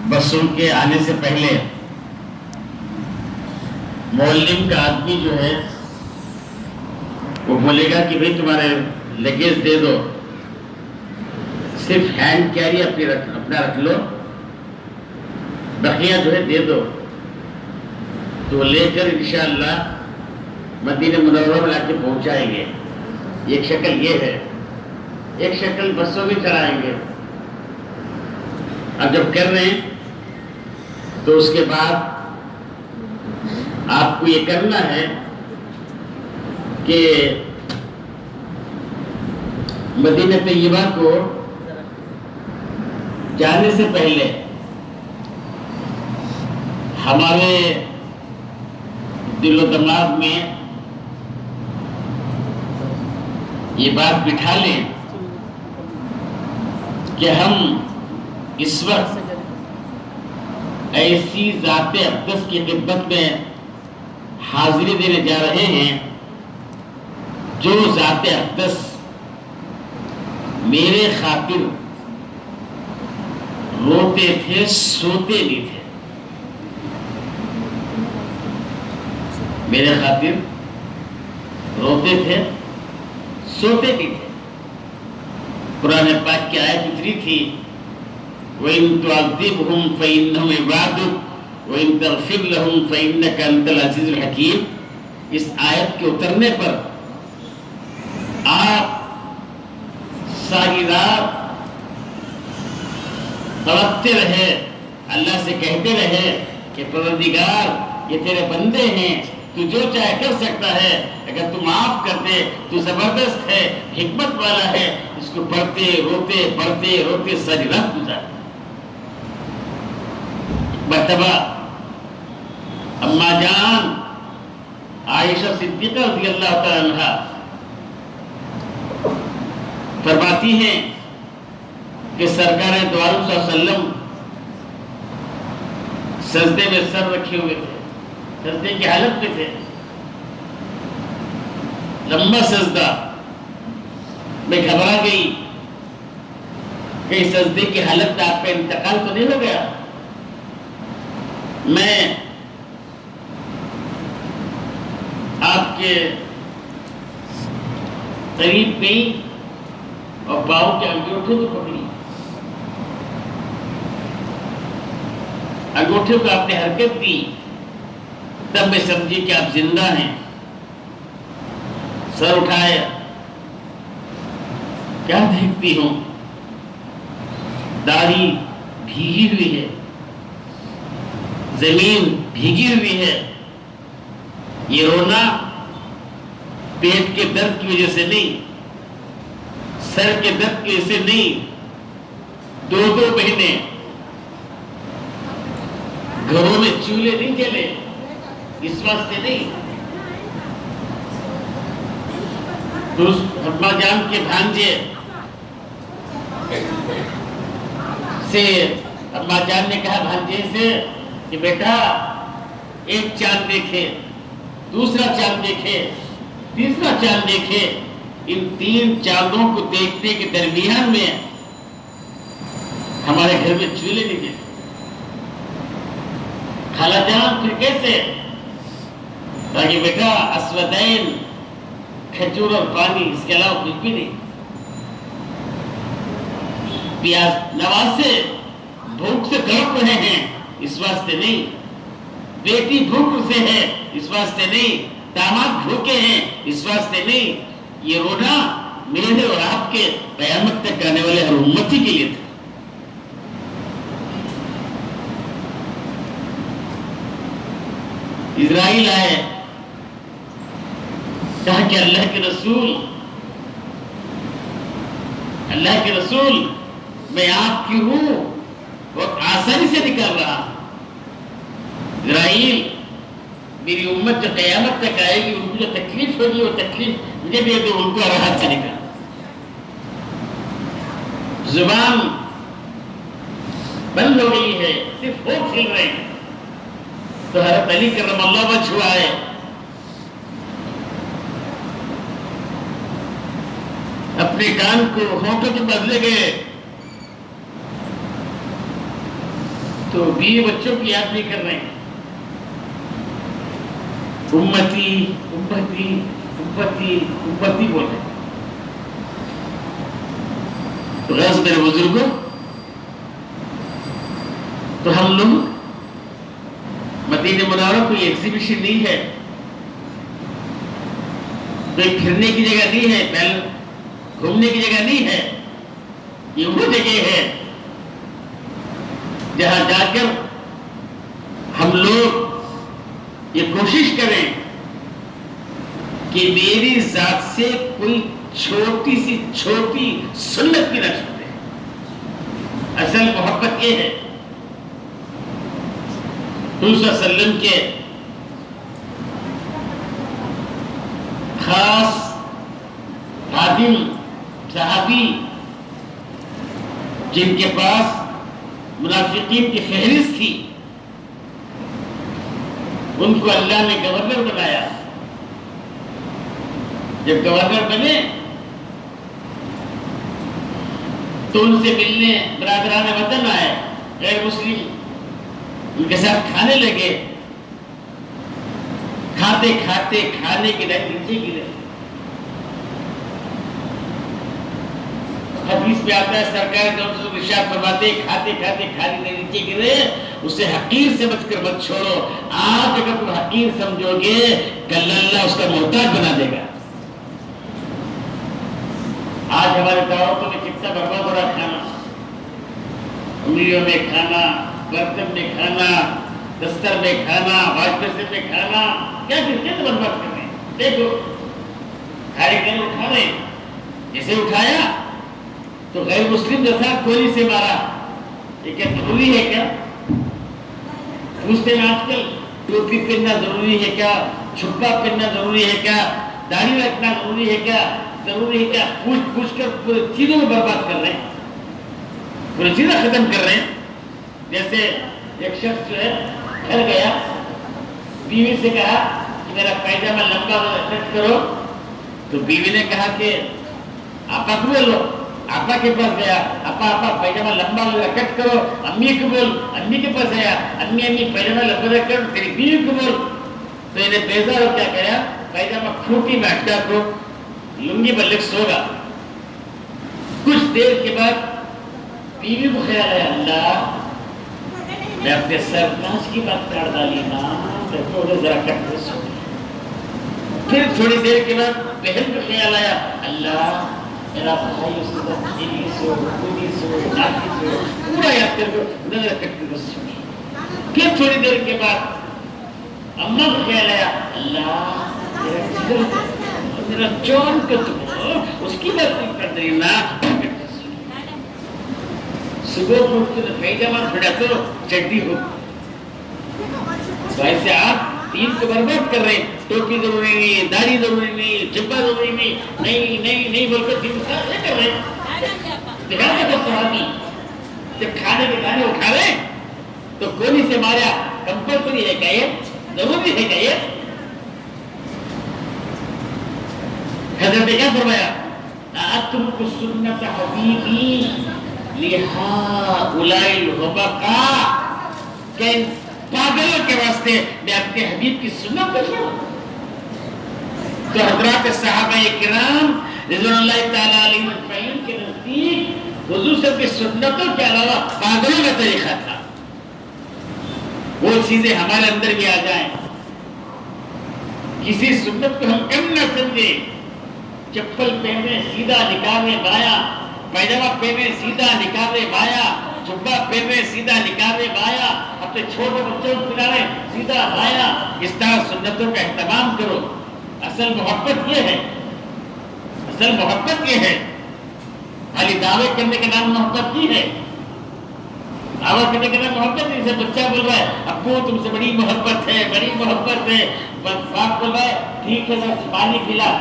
بسوں کے آنے سے پہلے معلم کا آدمی جو ہے وہ بولے گا کہ بھئی تمہارے لگیج دے دو، صرف ہینڈ کیری اپنا رکھ لو، بقیہ جو ہے دے دو، تو لے کر انشاءاللہ مدینہ منورہ میں لا کے پہنچائیں گے۔ ایک شکل یہ ہے، ایک شکل بسوں میں چلائیں گے۔ اب جب کر رہے ہیں تو اس کے بعد آپ کو یہ کرنا ہے کہ مدینہ طیبہ کو جانے سے پہلے ہمارے دل و دماغ میں یہ بات بٹھا لیں کہ ہم اس وقت ایسی ذات اقدس کی خدمت میں حاضری دینے جا رہے ہیں جو ذات اقدس میرے خاطر روتے تھے، سوتے نہیں تھے، میرے خاطر روتے تھے، سوتے نہیں تھے۔ قرآن پاک کی آیت اتری تھی وَإِن تُعَذِّبْهُمْ فَإِنَّهُمْ عِبَادُكَ وَإِن تَغْفِرْ لَهُمْ فَإِنَّكَ أَنْتَ الْعَزِيزُ الْحَكِيمُ۔ اس آیت کے اترنے پر آپ ساری رات تڑپتے رہے، اللہ سے کہتے رہے کہ پروردگار یہ تیرے بندے ہیں، تو جو چاہے کر سکتا ہے، اگر تو معاف کر دے تو زبردست ہے، حکمت والا ہے۔ اس کو پڑھتے روتے ساری رات گزار۔ مرتبہ اما جان عائشہ صدیقہ رضی اللہ تعالی عنہا فرماتی ہیں کہ سرکار دو عالم صلی اللہ علیہ وسلم سجدے میں سر رکھے ہوئے تھے، سجدے کی حالت میں تھے، لمبا سجدہ۔ میں گھبرا گئی کہ سجدے کی حالت میں آپ کا انتقال تو نہیں ہو گیا۔ میں آپ کے قریب گئی اور پاؤں کے انگوٹھے کو پکڑی، انگوٹھے کو آپ نے حرکت دی، تب میں سمجھی کہ آپ زندہ ہیں۔ سر اٹھائے، کیا دیکھتی ہوں؟ داڑھی بھیگی ہوئی ہے، زمین بھیگی ہوئی ہے۔ یہ رونا پیٹ کے درد کی وجہ سے نہیں، سر کے درد کی وجہ سے نہیں، 2 مہینے گھروں میں چولہے نہیں جلے، اس واسطے نہیں۔ تو اما جان کے بھانجے سے اما جان نے کہا بھانجے سے کہ بیٹا ایک چاند دیکھے، دوسرا چاند دیکھے، تیسرا چاند دیکھے۔ ان 3 چاندوں کو دیکھنے کے درمیان میں ہمارے گھر میں چولہے نہیں جلے۔ خالہ جان پھر کیسے؟ کہ بیٹا اسودین، کھجور اور پانی، اس کے علاوہ کچھ بھی نہیں۔ پیاز نواسے بھوک سے تڑپ رہے ہیں، اس واسطے نہیں۔ بیٹی بھوک سے ہے، اس واسطے نہیں۔ داماد بھوکے ہیں، اس واسطے نہیں۔ یہ رونا میرے اور آپ کے قیامت تک آنے والے ہر امتی کے لیے تھا۔ اسرائیل آئے، کہا کہ اللہ کے رسول میں آپ کی روح بہت آسانی سے نکال رہا۔ اسرائیل میری امت جو قیامت تک آئے گی، ان کو جو تکلیف ہوگی وہ تکلیف مجھے دے دو، ان کو راحت سے نکال۔ زبان بند ہو گئی ہے، صرف ہونٹ کھل رہے ہیں۔ تو حضرت علی کرم اللہ وجہہ آئے، اپنے کان کو ہونٹوں کے بدلے گئے تو بیوی بچوں کی یاد بھی کر رہے ہیں. امتی امتی امتی امتی بول رہے ہیں. تو غرض میرے بزرگوں، تو ہم لوگ مدینہ منورہ کوئی ایگزیبیشن نہیں ہے، کوئی پھرنے کی جگہ نہیں ہے، پہلے گھومنے کی جگہ نہیں ہے. یہ وہ جگہ ہے جہاں جا کر ہم لوگ یہ کوشش کریں کہ میری ذات سے کوئی چھوٹی سی چھوٹی سنت بھی نہ چھوٹے. اصل محبت یہ ہے حضور صلی اللہ علیہ وسلم کے خاص خادم صحابی جن کے پاس منافقین کی فہرست تھی، ان کو اللہ نے گورنر بنایا. جب گورنر بنے تو ان سے ملنے برادران وطن آئے، غیر مسلم، ان کے ساتھ کھانے لگے. کھاتے کھاتے کھانے کے بعد نیچے گرے. حدیث میں آتا ہے سرکار نے ارشاد فرماتے کھاتے کھاتے کھانے کے نیچے گرے. اسے حقیر سمجھ کر مت چھوڑو. آج اگر تم حقیر سمجھو گے کل اللہ اس کا محتاج بنا دے گا. آج ہمارے دعوتوں میں کتنا برباد ہو رہا کھانا، انگلیوں میں کھانا، برتن میں کھانا، دستر میں کھانا، واش بیسن میں کھانا. کیا تو برباد کر رہے ہیں. دیکھو کھانے کے لیے اٹھا رہے ہیں، جیسے اٹھایا تو غیر مسلم جو تھا گولی سے مارا. یہ کیا ضروری ہے کیا؟ پوچھتے ہیں آج کل ٹوپی پہننا ضروری ہے کیا، چھپا پہننا ضروری ہے کیا، داڑھی رکھنا ضروری ہے کیا، ضروری ہے کیا؟ پوچھ پوچھ کر پورے چیزوں میں برباد کر رہے ہیں، پوری چیزیں ختم کر رہے ہیں. جیسے ایک شخص جو ہے گھر گیا، بیوی سے کہا کہ میرا پیجامہ لمبا کٹ کرو. تو بیوی نے کہا کہ آپا کو بولو. آپا کے پاس گیا، آپا آپا پیجامہ لمبا کٹ کرو. امی کو بول. امی کے پاس گیا، امی امی پیجامہ لمبا کر تیری بیوی کو بول. تو انہیں بیزار ہو کیا کہا، پیجامہ کھوٹی میں اٹکا دو، لنگی بلک سوگا. کچھ دیر کے بعد بیوی کو خیال ہے اللہ میں اپنے سر تاج کی بات کر ڈالی نا، تو ذرا کٹ دے سو. پھر تھوڑی دیر کے بعد بہن کو خیال آیا اللہ میرا بھائی اس کے ساتھ جیلی سو گودی سو ناکی سو پورا یاد کر کے ذرا کٹ دے سو. پھر تھوڑی دیر کے بعد اماں کو خیال آیا اللہ میرا جگر میرا جان کا تو اس کی بات نہیں کر دیں نا. صبح اٹھ کے پیجامہ پھڑا تو چڈی ہو. ویسے آپ دین کو برباد کر رہے ہیں. ٹوپی ضروری نہیں، داڑھی ضروری نہیں، جبہ ضروری نہیں، نہیں نہیں نہیں بول کر دین کا یہ کر رہے ہیں. دیکھا تو صحابی جب کھانے کے دانے اٹھا رہے تو گولی سے مارا. کمپلسری ہے کیا یہ؟ ضروری ہے کیا یہ؟ حضرت نے کیا فرمایا اترک سنت حبیبی لہؤلاء الحبقاء، کہ پاگلوں کے واسطے میں اپنے حبیب کی سنت پر چھوڑوں. تو حضرات صحابہ کرام رضوان اللہ تعالیٰ علیہ مجمعین کے نزدیک حضور صلی اللہ علیہ وسلم کی سنتوں کے علاوہ پاگلوں کا طریقہ تھا. وہ چیزیں ہمارے اندر بھی آ جائیں. کسی سنت کو ہم کم نہ سمجھیں. چپل پہنے سیدھا نکالے بایاں، پیجامہ پہنے سیدھا نکالے بایاں، جبہ پہنے سیدھا نکالے بایاں، اپنے چھوٹے بچوں کو پہنائے سیدھا بایاں. اس طرح سنتوں کا اہتمام کرو. اصل محبت یہ ہے، اصل محبت یہ ہے. خالی دعوے کرنے کے نام محبت نہیں ہے. دعویٰ کرنے کے نام محبت نہیں. جیسے بچہ بول رہا ہے ابو تم سے بڑی محبت ہے، بڑی محبت ہے. باپ بول رہا ہے ٹھیک ہے بس پانی پلا.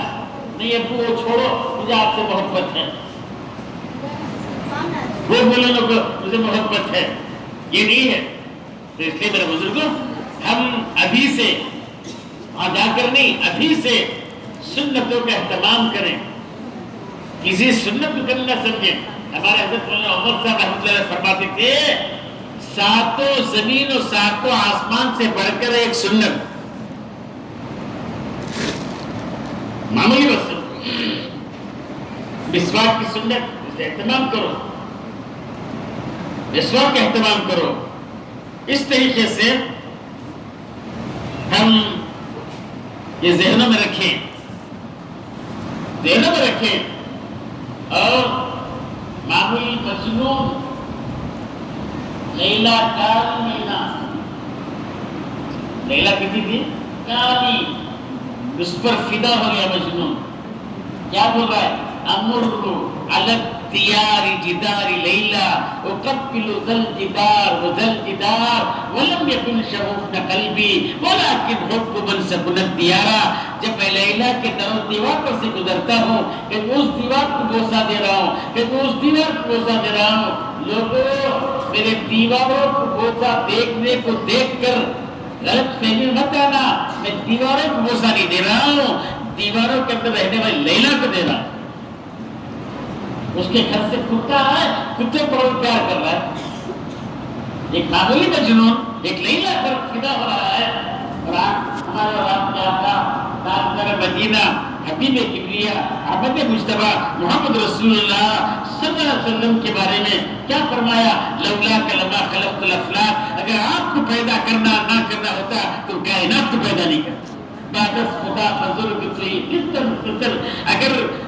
نہیں ابو وہ چھوڑو مجھے آپ سے محبت ہے. وہ بولے لوگ مجھے محبت ہے، یہ نہیں ہے. تو اس لیے میرے بزرگوں ہم ابھی سے وہاں جا کر نہیں، ابھی سے سنتوں کا اہتمام کریں. کسی سنت کو کرنا سمجھیں. ہمارے حضرت مولانا عمر صاحب رحمۃ اللہ علیہ فرماتے تھے ساتوں زمین و ساتوں آسمان سے بڑھ کر ایک سنت، معمولی بس مسواک کی سنت، اسے اہتمام کرو، مسواک کا اہتمام کرو. اس طریقے سے ہم یہ ذہنوں میں رکھیں، اور معمولی مجنون لیلا کالی مینا، لیلا کسی تھی کالی، اس پر فدا ہو گیا مجنون. کیا بول رہا ہے؟ امر علی الدیار جدار لیلا اقبل ذا الجدار وذا الجدار ولم يكن شغوف قلبی ولكن حب من سكن الدیار. جب میں لیلا کے در و دیوار پر سے گزرتا ہوں کہ اس دیوار کو بوسہ دے رہا ہوں، کہ اس دیوار کو بوسہ دے رہا ہوں، لوگوں میرے دیواروں کو بوسہ دیکھنے کو دیکھ کر غلط فہمی مت آنا. میں دیواروں کو بوسہ نہیں دے رہا ہوں، دیواروں کے اندر رہنے والی لیلا کو دے رہا ہوں. اس کے گھر سے کتا ہے، کتے پر پیار کر رہا ہے. ایک معمولی مجنون ایک لیلا پر فدا ہو رہا ہے. اور ہمارے رات میں آقا تاجدار مدینہ حبیب کبریا احمد مجتبیٰ محمد رسول اللہ صلی اللہ علیہ وسلم کے بارے میں کیا فرمایا؟ لولاک لما خلقت الافلاک، اگر آپ کو پیدا کرنا نہ کرنا ہوتا تو کائنات کو پیدا نہیں کرتا. بادس خدا بزرگ کوئی قطر قطر،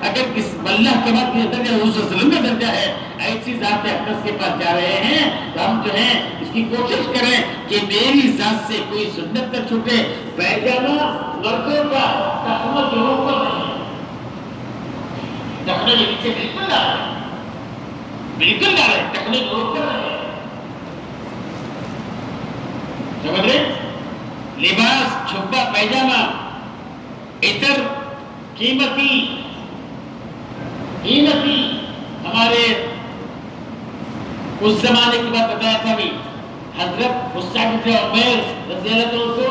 اگر کس اللہ کے بعد یہ درجہ حضور صلی اللہ علیہ وسلم کا درجہ ہے، ایسی ذات اقدس کے پاس جا رہے ہیں تو ہم جو ہیں اس کی کوشش کریں کہ میری ذات سے کوئی سنت نہ چھوٹے. پیجامہ مردوں کا تخمہ کے اوپر نہیں، تخمے کے نیچے بالکل ڈالے، تخمے کے اوپر نہیں. سمجھ رہے؟ لباس چھپا پیجامہ عطر قیمتی ہمارے اس زمانے کی بات بتایا تھا بھی. حضرت مصعب بن عمیر رضی اللہ عنہ کو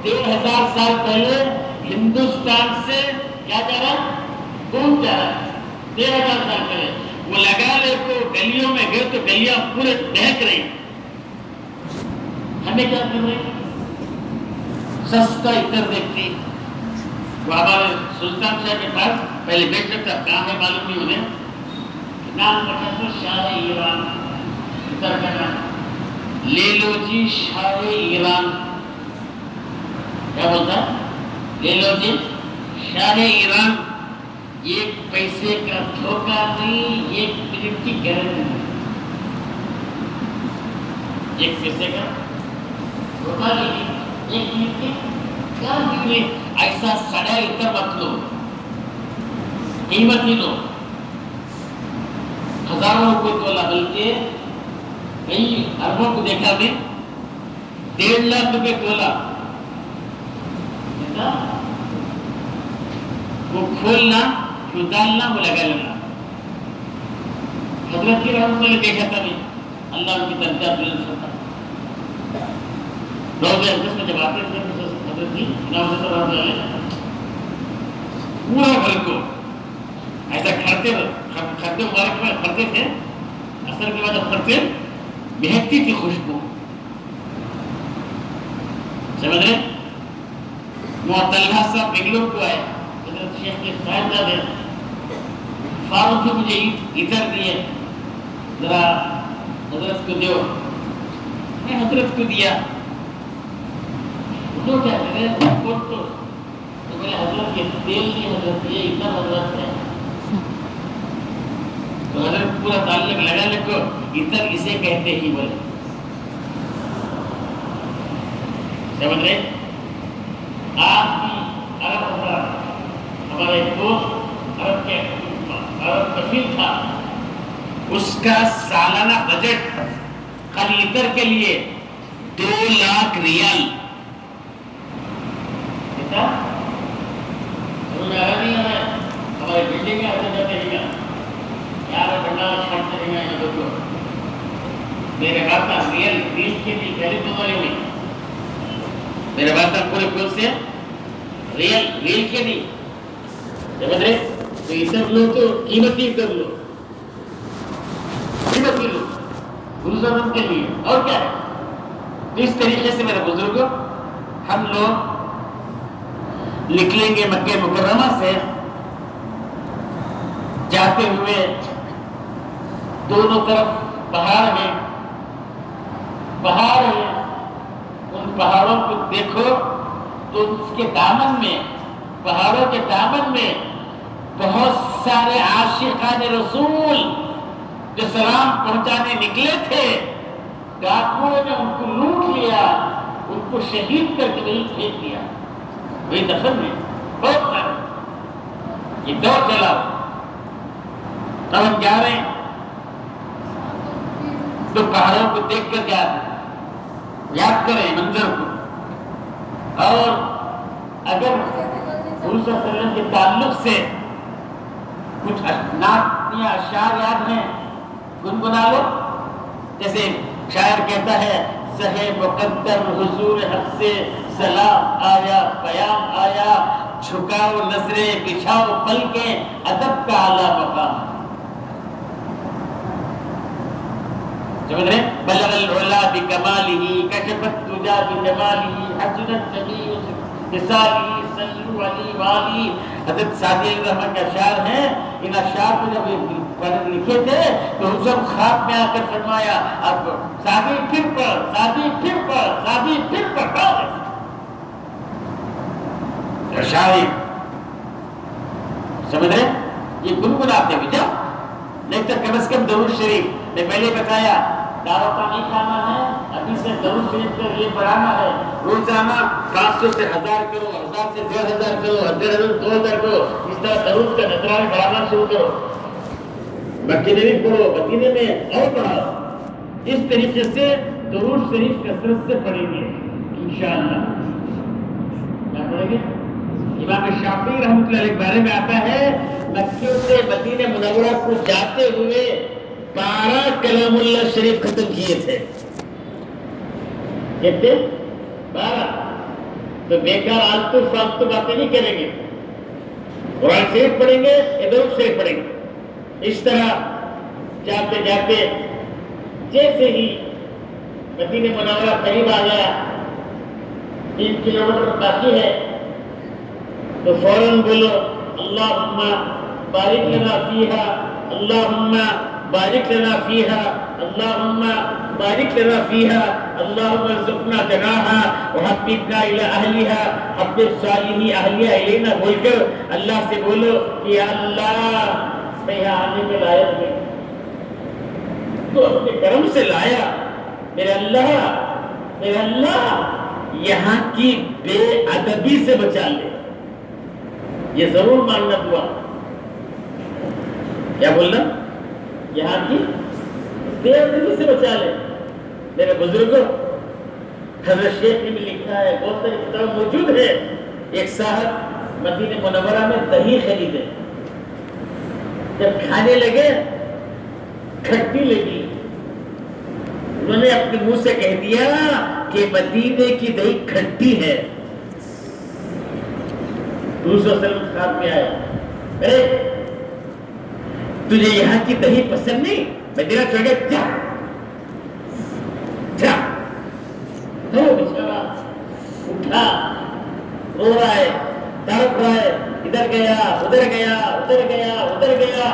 1500 سال پہلے ہندوستان سے کیا جا رہا؟ کون جا رہا؟ 1500 سال پہلے وہ لگا لے کو گلیوں میں گئے تو گلیاں پورے بہک رہی. ہمیں کیا کر رہے ہیں؟ سستا عطر دیکھتی. وہ ہمارے سلطان شاہ کے پاس پہلے بیٹھا تھا، کہاں ہے معلوم نہیں انہیں، نام رکھا تھا شاہ ایران. عطر کا نام لے لو جی شاہ ایران. کیا بولتا؟ لے لو جی شاہ ایران. ایک پیسے کا دھوکہ نہیں، ایک منٹ کی گارنٹی نہیں. ایک پیسے کا دھوکہ نہیں، ایک منٹ کی گارنٹی نہیں. ایسا سڑا عطر مت لو، قیمتی لو. ہزاروں روپے تولا، بلکہ کئی اربوں کو دیکھا میں 1.5 لاکھ روپے تولا. وہ کھولنا، ڈالنا، وہ لگا لینا. حضرت کی رحمت نے دیکھا تھا میں، اللہ ان کی درجہ بلند کرتا. روزے اقدس میں جب آتے تھے حضرت جی پورا گھر کو ایسا کھڑتے مبارک میں کھڑتے تھے. اثر کے بعد جب کھڑتے بہتتی تھی خوشبو. سمجھ رہے؟ معطلہ صاحب بنگلور کو آئے، حضرت شیخ کے صاحبزادے فاروق نے مجھے عطر دیے، ذرا حضرت کو دیو. میں حضرت کو دیا. تو کیا کرے تو بولے حضرت یہ تیل نہیں، حضرت یہ عطر حضرت ہے. تو حضرت پورا تعلق لگا لے کو عطر اسے کہتے ہی بولے. سمجھ رہے؟ آج بھی عرب ہمارا ایک دوست عرب کفیل تھا، اس کا سالانہ بجٹ خالی عطر کے لیے 2 لاکھ ریال. ہمارے بلڈنگ میں آتے جاتے ہیں یار بڑا چھاڑتے رہیں گے لوگ. میرے بات کا ریل کے لیے پہلے تو والے میں میرے بات کا پورے پھول سے ریل کے لیے سمجھ رہے؟ تو عطر لو تو قیمتی عطر لو، قیمتی لو. گلزاروں کے لیے اور کیا ہے. تو اس طریقے سے میرے بزرگوں ہم لوگ نکلیں گے مکہ مکرمہ سے جاتے ہوئے. دونوں طرف پہاڑ ہیں، پہاڑ ہیں. ان پہاڑوں کو دیکھو تو اس کے دامن میں، پہاڑوں کے دامن میں بہت سارے عاشقان رسول جو سلام پہنچانے نکلے تھے، ڈاکوؤں نے ان کو لوٹ لیا، ان کو شہید کر کے وہیں پھینک دیا، وہی دفن میں. بہت سارے یہ دور چلا. اب ہم جا رہے ہیں تو پہاڑوں کو دیکھ کر جا رہے ہیں، یاد کریں منظر کو. اور اگر حضور صلی اللہ علیہ وسلم کے تعلق سے کچھ نعت یا اشعار یاد ہیں گنگنا لو. جیسے شاعر کہتا ہے سہے مقدر حضور حق سے سلام آیا، پیام آیا، جھکاؤ نظریں بچھاؤ پلکیں، ادب کا اعلیٰ مقام. سمجھ رہے ہیں؟ بلغ العلا بکمالہ کشف الدجا بجمالہ حسنت جمیع خصالہ صلو علیہ وآلہ. حضرت سعدی علیہ الرحمن کے اشعار ہیں. ان اشعار کو جب یہ لکھے تھے تو ہم سب خواب میں آ کر فرمایا اب سعدی پھر پڑھ، سعدی پھر پڑھ، سعدی پھر پڑھ. اشعار سمجھ رہے ہیں؟ یہ گنگناتے ہوئے جاؤ. نہیں تو کم از کم درود شریف میں پہلے بتایا دعوت نہیں کھانا ہے، ابھی سے درود شریف کا یہ بڑھانا ہے. روزانہ 500 سے 1000 کرو، 1000 سے 1500 کرو، 1500 2000 کرو. اس طرح درود کا نذرانہ بڑھانا شروع کرو. مکے میں بھی پڑھو، مدینے میں اور پڑھاؤ. اس طریقے سے درود شریف کثرت سے پڑھیں گے انشاءاللہ. کیا پڑھیں گے؟ امام شافعی رحمۃ اللہ علیہ کے بارے میں آتا ہے مکے سے مدینہ منورہ کو جاتے ہوئے 12 کلام اللہ شریف ختم کیے تھے. کہتے 12. تو بیکار آلتو فالتو باتیں نہیں کریں گے. قرآن شریف پڑھیں گے یا درود شریف پڑھیں گے. اس طرح جاتے جاتے جیسے ہی مدینہ منورہ قریب آ گیا، 3 کلومیٹر باقی ہے، تو فوراً بولو اللہم بارک لنا فیہا، اللہم بارک لنا فیہا، اللہم بارک لنا فیہا، اللہم ارزقنا جناہا وحببنا الی اہلیہا، حبب صالحی اہلیہ الینا بول کر اللہ سے بولو کہ یا اللہ میں یہاں آنے کے لائق نہیں، تو اپنے کرم سے لایا. میرے اللہ یہاں کی بے ادبی سے بچا لے. یہ ضرور ماننا دعا. کیا بولنا؟ یہاں کی بے ادبی سے بچا لے. میرے بزرگوں حضرت شیخ نے بھی لکھا ہے، بہت ساری کتاب موجود ہے. ایک صاحب مدینہ منورہ میں دہی خریدے، جب کھانے لگے کھٹی لگی. انہوں نے اپنے منہ سے کہہ دیا کہ مدینے کی دہی کھٹی ہے. دوسرے وسلم خواب میں آیا، ارے تجھے یہاں کی دہی پسند نہیں؟ مدینہ چھوڑ کے جا جا. بیچارہ اٹھا، رو رہا ہے، تڑپ رہا ہے، ادھر گیا ادھر گیا ادھر گیا ادھر گیا.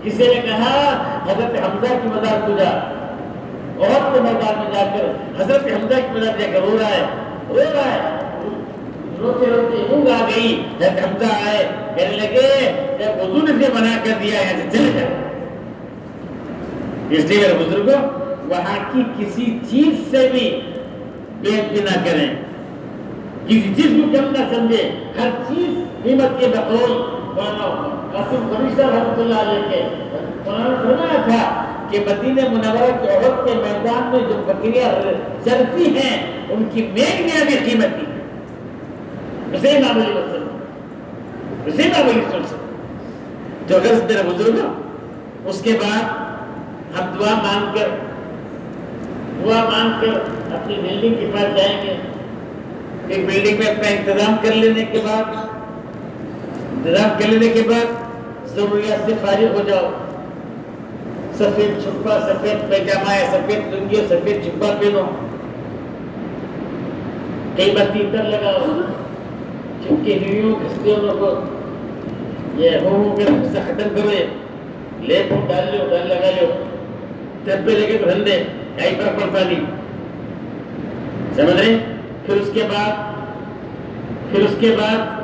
کسی نے کہا حضرت حمزہ کی مزار کو جا. عہد کے میدان میں جا کر حضرت حمزہ کی مزار جا کر رو رہا ہے. روتے روتے اونگ آ گئی. جب حمزہ آئے کہنے لگے جب وضو نے بنا کر دیا یہاں سے چلے جا. اس لیے میرے بزرگوں وہاں کی کسی چیز سے بھی بے ادبی نہ کریں، کسی چیز کو کم نہ سمجھے. ہر چیز قیمت کے بقول. قاسم قریشی رحمۃ اللہ علیہ کے انہوں نے فرمایا تھا کہ مدینہ منورہ کے عہد کے میدان میں جو بکریاں چرتی ہیں ان کی مینگیاں بھی قیمتی ہیں. اسے نہ بولی سن جو غرض میرے بزرگوں. اس کے بعد ہم دعا مانگ کر اپنی بلڈنگ کے پاس جائیں گے. ایک بلڈنگ میں اپنا انتظام کر لینے کے بعد ضروریات سے فارغ ہو جاؤ. سفید چھپا سفید پیجامہ یا سفید لنگی سفید چھپا پہنو کئی بار تیتر لگاؤ چپکی ہوئی کرسچنوں کو یہ ہو کر سے ختم کرو لے کو ڈال لو ڈال لگا لو تب پہ لے کے بھن دے کئی فرق پڑتا نہیں سمجھ رہے پھر اس کے بعد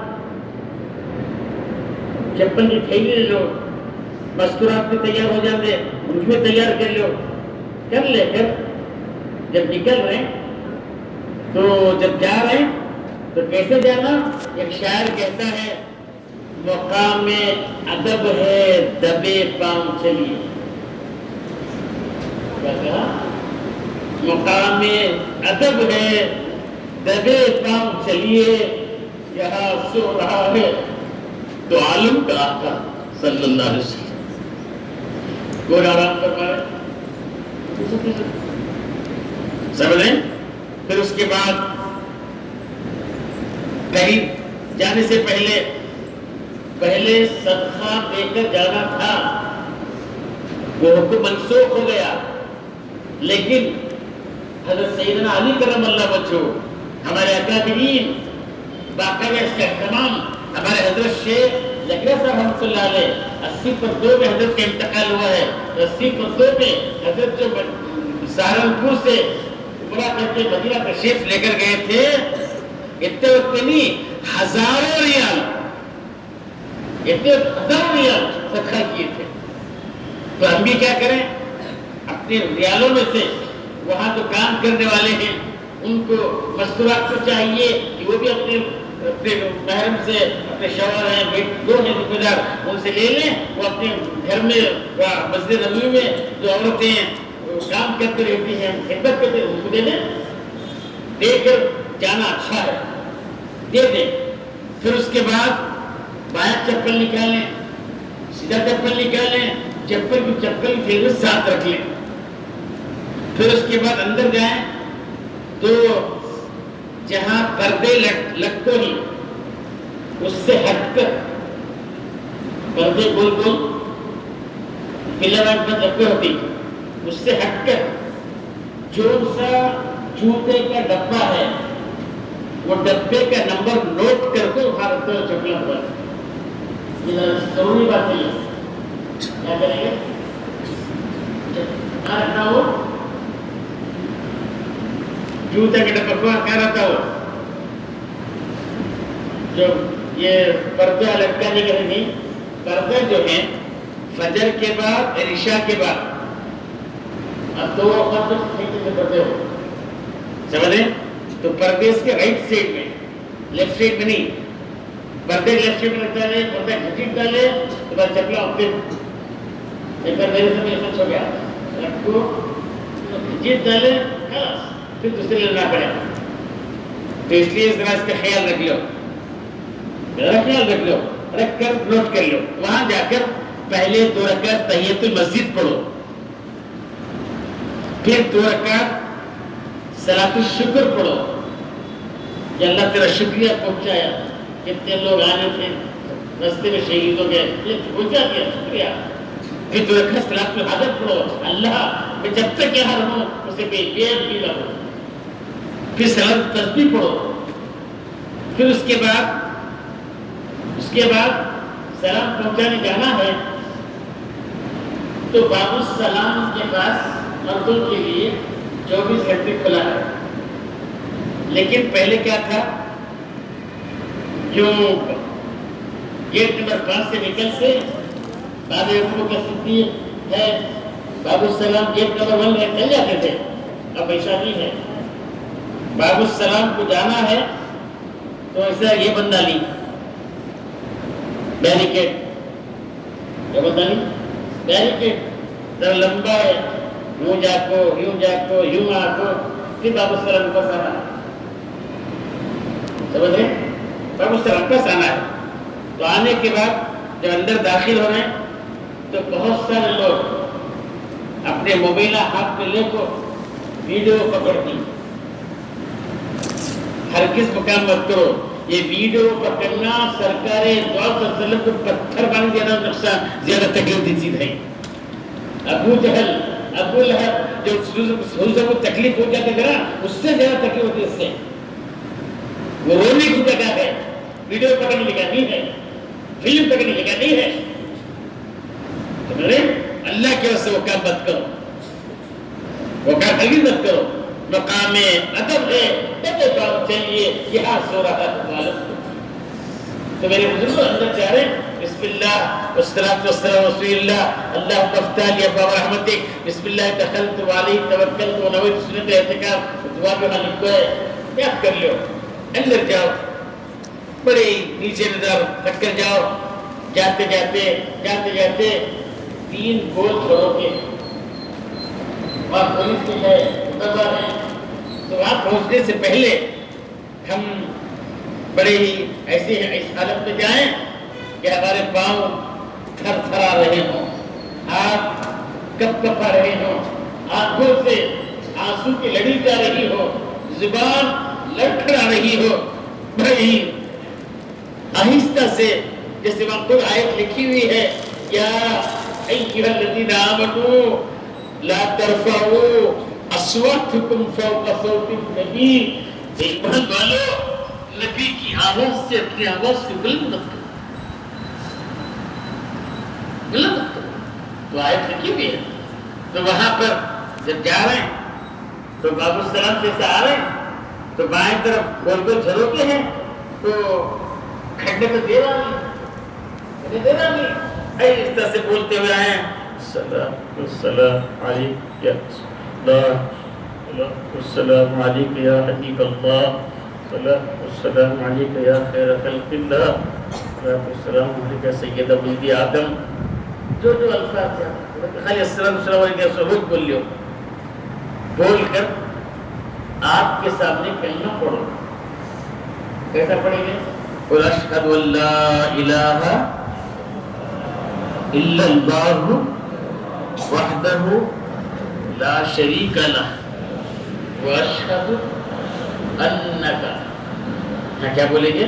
چپل کی تھیلی لے لو مستورات بھی تیار ہو جاتے ان میں تیار کر لو کر لے کر جب نکل رہے تو جب جا رہے تو کیسے جانا ایک شاعر کہتا ہے مقام ادب ہے دبے پاؤں چلیے کیا کہا مقام ادب ہے دبے پاؤں چلیے یہاں سو رہا ہے تو عالم کا آقا صلی اللہ علیہ وسلم کون آرام فرما رہے سمجھ رہے پھر اس کے بعد کہیں جانے سے پہلے صدقہ دے کر جانا تھا وہ حکم منسوخ ہو گیا لیکن حضرت سیدنا علی کرم اللہ وجہہ ہمارے اکابرین باقاعدہ اس کا اہتمام ہمارے حضرت شیخ لکھرا صاحب رحمۃ اللہ علیہ 80/2 میں حضرت کا انتقال ہوا ہے 80/2 میں حضرت جو سہارنپور سے عمرہ کر کے مدینہ تشریف لے کر گئے تھے اتنے وقت نہیں ہزاروں ریال صدقہ کیے تھے تو ہم بھی کیا کریں اپنے ریالوں میں سے وہاں تو کام کرنے والے ہیں ان کو مستورات کو چاہیے کہ وہ بھی اپنے محرم سے اپنے شوہر ہیں دو ہیں ذمہ دار ان سے لے لیں وہ اپنے گھر میں مسجد نبوی میں جو عورتیں کام کرتے رہتی ہیں خدمت کرتے ان کو دے دیں دے کر جانا اچھا ہے دے دیں پھر اس کے بعد بائیں چپل نکالیں سیدھا چپل نکالیں چپل پھر ساتھ رکھ لیں پھر اس کے بعد اندر جائیں تو جہاں پردے لگتے ہی اس سے ہٹ کر پردے گول فلامنٹ میں لگے ہوتی اس سے ہٹ کر جو سا جوتے کا ڈبہ ہے وہ ڈبے کا نمبر نوٹ کر کے اٹھا رکھتے ہو چپلوں پر یہ ضروری بات نہیں ہے کیا کریں گے کیا رکھنا ہو جوتے کے ڈبہ کو کیا رکھا ہو جو یہ پردہ لٹکانے کے نہیں پردے جو ہیں فجر کے بعد عشاء کے بعد اب دو اوقات پردے ہو سمجھ رہے تو پردے اس کے رائٹ سائڈ میں لیفٹ سائڈ میں نہیں پردے لیفٹ سائڈ میں رکھتا ہے پردہ گھٹیٹ ڈالے تو بعد چپلا اپنے ایک بار میرے سامنے سچ ہو گیا رکھو گھٹیٹ ڈالے خلاص پھر دوسرے لینا پڑے تو اس لیے ذرا اس کا خیال رکھ لو رکھ کر نوٹ کر لو وہاں جا کر پہلے 2 رکعت تحیۃ المسجد پڑھو پھر 2 رکعت صلاۃ الشکر پڑھو کہ اللہ تیرا شکریہ پہنچایا کتنے لوگ آنے تھے رستے میں شہید ہو گئے پہنچا دیا شکریہ پھر 2 رکعت صلاۃ الحاجت پڑھو اللہ میں جب تک یہاں رہوں اسے بے عیب بھی رہو پھر صلاۃ تسبیح پڑھو پھر اس کے بعد سلام پہنچانے جانا ہے تو باب السلام کے پاس مردوں کے لیے 24 گھنٹے کھلا ہے لیکن پہلے کیا تھا جو گیٹ نمبر 5 سے نکلتے باب ابو کا صدیق ہے باب السلام گیٹ نمبر 1 میں چل جاتے تھے اب ایسا نہیں ہے باب السلام کو جانا ہے تو ایسا یہ بندہ لی بیریکیڈ کیا بندہ لی بیریکیڈ ذرا لمبا ہے یوں جا کو یوں آ کو پھر باب السلام کا آنا ہے سمجھ رہے باب السلام کا آنا ہے تو آنے کے بعد جب اندر داخل ہو رہے ہیں تو بہت سارے لوگ اپنے موبائل ہاتھ میں لے کو ویڈیو پکڑتی ہرگز مقام مت کرو یہ ویڈیو پکڑنا سرکار دو صلی اللہ علیہ وسلم کو پتھر باندھ دینا نقصان زیادہ تکلیف دی چیز ہے ابو جہل، ابو لہب، جو حضور کو تکلیف ہو جاتی ہے نا، اس سے زیادہ تکلیف ہوتی ہے اس سے. وہ رونے کی جگہ ہے، ویڈیو پکڑنے کی جگہ نہیں ہے، فلم پکڑنے کی جگہ نہیں ہے. اللہ کے واسطے وہ کام مت کرو، وہ کام ہرگز مت کرو. مقام ادب ہے، چلیے یہاں سو رہا ہے معلوم. تو میرے بزرگ اندر جا رہے ہیں، بسم اللہ والصلاة والسلام رسول اللہ، اللہم افتح لی ابواب رحمتک، بسم اللہ دخلت وعلیہ توکلت ونویت سنت اعتکاف. دعا بھی وہاں لکھو ہے، یاد کر لو. اندر جاؤ، بڑے نیچے نظر رکھ کر جاؤ. جاتے جاتے 3 گول چھوڑو گے، وہاں پولیس بھی ہے، مقدمہ ہے. تو وہاں پہنچنے سے پہلے ہم بڑے ہی ایسے اس حالت میں جائیں کہ ہمارے پاؤں تھر تھرا رہے ہوں، ہاتھ کپ کپا رہے ہوں، آنکھوں سے آنسو کی لڑی جا رہی ہو، زبان لڑکھڑا رہی ہو. بڑی آہستہ سے، جیسے وہاں خود آیت لکھی ہوئی ہے، یا ایھا الذین آمنوا لا ترفعوا اصواتکم فوق صوت النبی. ایمان والو، نبی کی آواز سے اپنی آواز کو بلند مت کرو، بلند مت کرو. تو آیت لکھی ہوئی ہے. تو وہاں پر جب جا رہے ہیں تو باب السلام سے آ رہے ہیں تو بائیں طرف گول گول جھروکے ہیں، تو کھڑنے تو دے رہا نہیں، اس طرح سے بولتے ہوئے آئے ہیں، السلام علیکم یا رسول اللہ، السلام علیکم یا حبیب اللہ، السلام علیکم یا خیر خلق اللہ، السلام علیکم یا سید ولد آدم. جو الفاظ ہیں خالی السلام علیکم یا سلوک بول لیو. بول کر آپ کے سامنے کلمہ پڑھو. کیسا پڑھیں گے؟ قل اشہد ان لا الہ الا اللہ وحدہ لا شریک لہ واشہد انک، یہاں کیا بولیں گے؟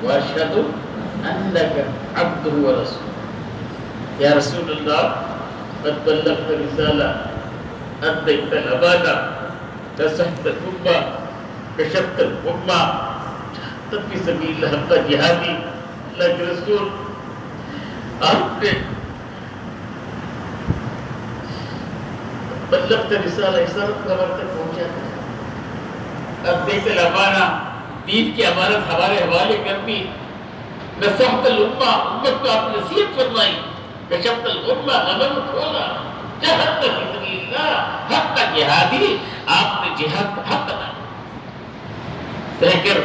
واشہد انک عبدہ ورسولہ. یا رسول اللہ قد بلغت رسالہ، ادیت الامانہ، نصحت الامہ، کشفت الامہ، جاہدت فی سبیل اللہ حق جہادی. اللہ کے رسول، آپ نے بلغت رسالہ، رسالت خبر تک پہنچا ہے. ادیت الامانہ، دین کی امانت ہمارے حوالے کر دی. نصحت الامہ، امت کو آپ نے نصیحت فرمائی. کشفت الامہ، غم کھولا. جہاد فی سبیل اللہ حق جہادی، آپ نے جہاد کا حق ادا کر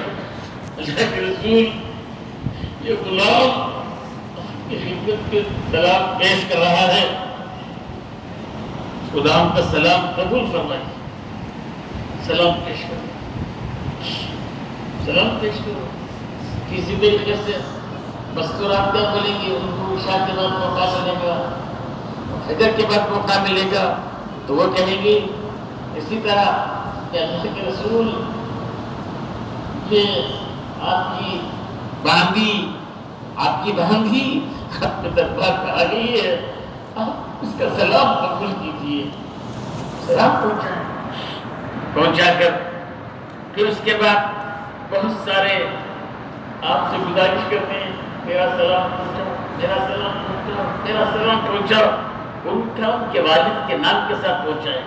اللہ کے رسول. یہ غلام آپ کی خدمت کے سلام پیش کر رہا ہے، غلام کا سلام قبول فرمائے. سلام پیش کرو، سلام پیش کرو. کسی طریقے سے مستور آپ کیا بولیں گے؟ ان کو عشاء کے بعد موقع ملے گا، فجر کے بعد موقع ملے گا، تو وہ کہیں گے اسی طرح کہ اللہ کے رسول، یہ آپ کی باندھی، آپ کی بہنگی آپ کے دربار میں آ گئی ہے، آپ اس کا سلام قبول کیجیے. سلام پہنچا کر پھر اس کے بعد بہت سارے آپ سے گزارش کرتے ہیں، میرا سلام پہنچاؤ، میرا سلام پہنچاؤ، میرا سلام پہنچاؤ. ان کے والد کے نام کے ساتھ پہنچائے.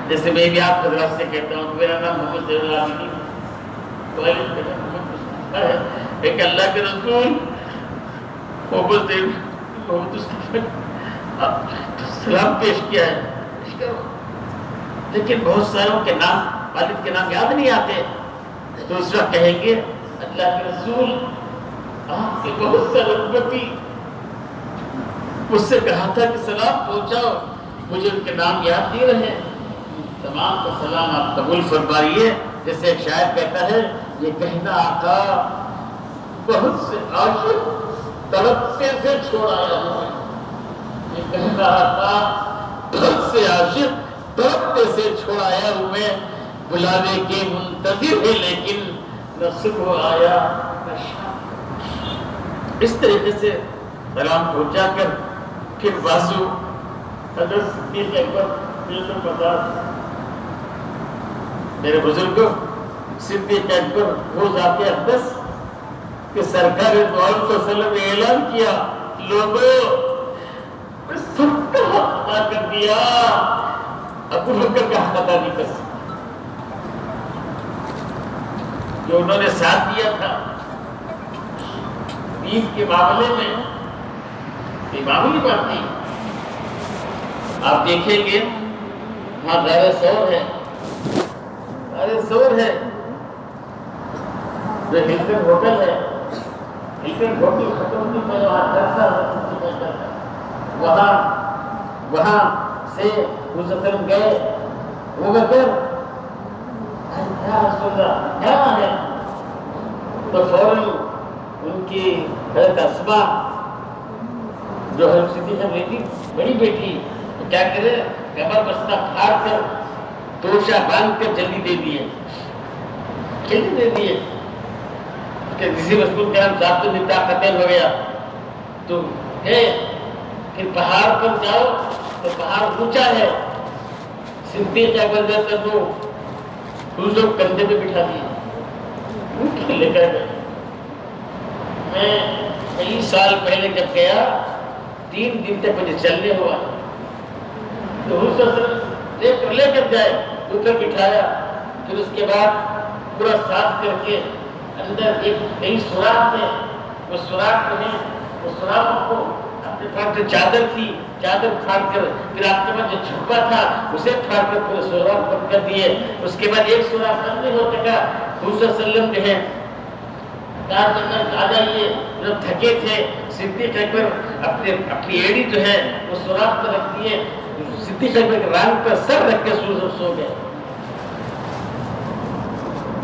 جیسے میں بھی آپ حضرات سے کہتا ہوں، میرا نام محمد زین العابدین، والد کا نام محمد مصطفیٰ ہے، ایک اللہ کے رسول محمد زین محمد مصطفیٰ سلام پیش کیا ہے، پیش کرو. لیکن بہت ساروں کے نام، والد کے نام یاد نہیں آتے، تو اس وقت کہیں گے اللہ کے رسول، آپ کے بہت سارے امتی مجھ سے کہا تھا کہ سلام پہنچاؤ، مجھے ان کے نام یاد نہیں رہے. تمام کا سلام آپ قبول فرمائیے. جیسے ایک شاعر کہتا ہے، یہ کہنا آقا بہت سے عاشق تڑپتے سے چھوڑ آیا ہوں. یہ کہنا آقا بہت سے عاشق تڑپتے سے چھوڑ آیا ہوں میں، بلانے کے منتظر ہے لیکن نہ صبح آیا نہ شام. اس طریقے سے سلام پہنچا کر پھر بازو حضرت صدیق اکبر 350 میرے بزرگوں صدیق اکبر وہ ذات اقدس کہ سرکار دو عالم صلی اللہ علیہ وسلم نے اعلان کیا لوگوں میں سب کا حق ادا کر دیا، ابو بکر کا حق ادا نہیں کر سکتا جو انہوں نے ساتھ دیا تھا دین کے معاملے میں، یہ معمولی بات نہیں۔ آپ دیکھیں گے وہاں دار سور ہے، دار سور ہے جو ہلٹن ہوٹل ہے، ہلٹن ہوٹل ختم ہوتی میں وہاں کرتا وہاں سے حضرت گئے، وہ بکر کیا رسول اللہ کیا ہے، تو فوراً ان کی حضرت اسما جو حضرت صدیقہ بیٹی بڑی بیٹی تو کیا کرے، کمر بستہ پھاڑ کر توشہ باندھ کر جلدی دے دیے کہ کسی رسول کرام صاحب تو نکاح قتل ہو گیا، تو کہ پہاڑ پر جاؤ تو پہاڑ اونچا ہے، صدیق اکبر جیسے تو دوسروں کندھے پہ بٹھا دیے لے کر گئے۔ میں کئی سال پہلے جب گیا 3 دن تک مجھے چلنے ہوا، تو حضرت لے کر جائے اوپر بٹھایا، پھر اس کے بعد پورا صاف کر کے اندر ایک نئی سوراخ ہے، وہ سوراخ میں وہ سوراخ کو اپنے پاس جو چادر تھی چادر پھاڑ کر، پھر آپ کے پاس جو چھپا تھا اسے پھاڑ کر پورے سوراخ بند کر دیے۔ اس کے بعد ایک سوراخ بند نہیں ہو سکا، حضور صلی اللہ علیہ وسلم جو ہے کہا کہ آ جائیے، جب تھکے تھے صدیق اکبر اپنی ایڑی جو ہے وہ سوراخ پر رکھ دیے، صدیق اکبر کے ران پر سر رکھ کے سو گئے۔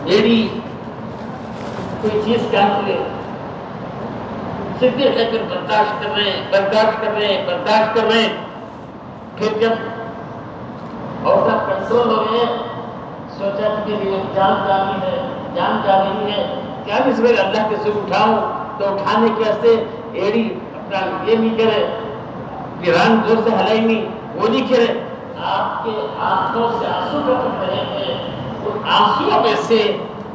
ایڑی کوئی چیز کاٹ لے، صدیق اکبر برداشت کر رہے ہیں، پھر جب عورتیں کنٹرول ہو گئے، سوچا کہ میری جان جا رہی ہے، کیا اس وقت اللہ کے سر اٹھاؤں، تو اٹھانے کے واسطے ایڑی اپنا یہ نہیں کرے، پیران زور سے ہلائی نہیں، وہ نہیں کرے، آپ کے آنکھوں سے آنسو ٹپک رہے ہیں، ان آنسو میں سے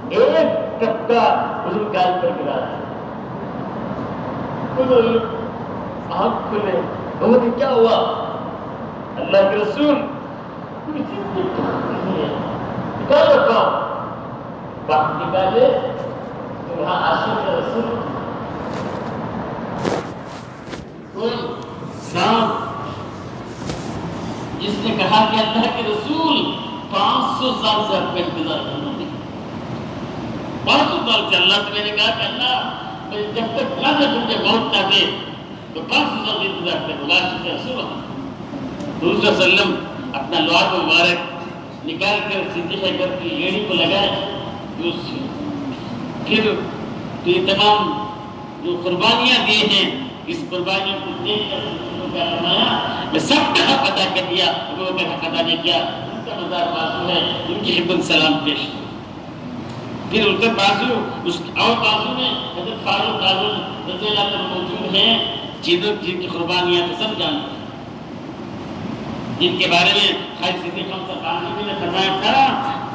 ایک ٹپکا حضور گال پر گرا دیا۔ آنکھ کھلے، وہ کیا ہوا؟ اللہ کے رسول کوئی چیز نہیں ہے، نکال رکھا باپ نکالے تو وہاں عاشق رسول کوئی سانپ جس نے کہا کہ اللہ کے رسول 500 سال سے آپ کا انتظار کرنا نہیں، 500 سال سے اللہ سے میں نے کہا کہ اللہ جب تک نہ تجھے موت نہ دے تو 500 سال انتظار کرنا، عاشق رسول حضور صلی اللہ علیہ وسلم اپنا لعاب مبارک نکال کر صدیق اکبر کی ایڑی کو لگائے، پھر تو یہ تمام جو قربانیاں دیے ہیں اس قربانیوں کو دیکھ کر کیا فرمایا میں سب کا حق ادا کر دیا، وہ کا حق ادا نہیں کیا، ان کا مزار بازو ہے، ان کی خدمت سلام پیش۔ پھر ان کا بازو اس اور بازو میں حضرت فاروق اعظم رضی اللہ عنہ موجود ہیں، جن کی قربانیاں تو سب جانتے ہیں، جن کے بارے میں خالد صدیق نے فرمایا تھا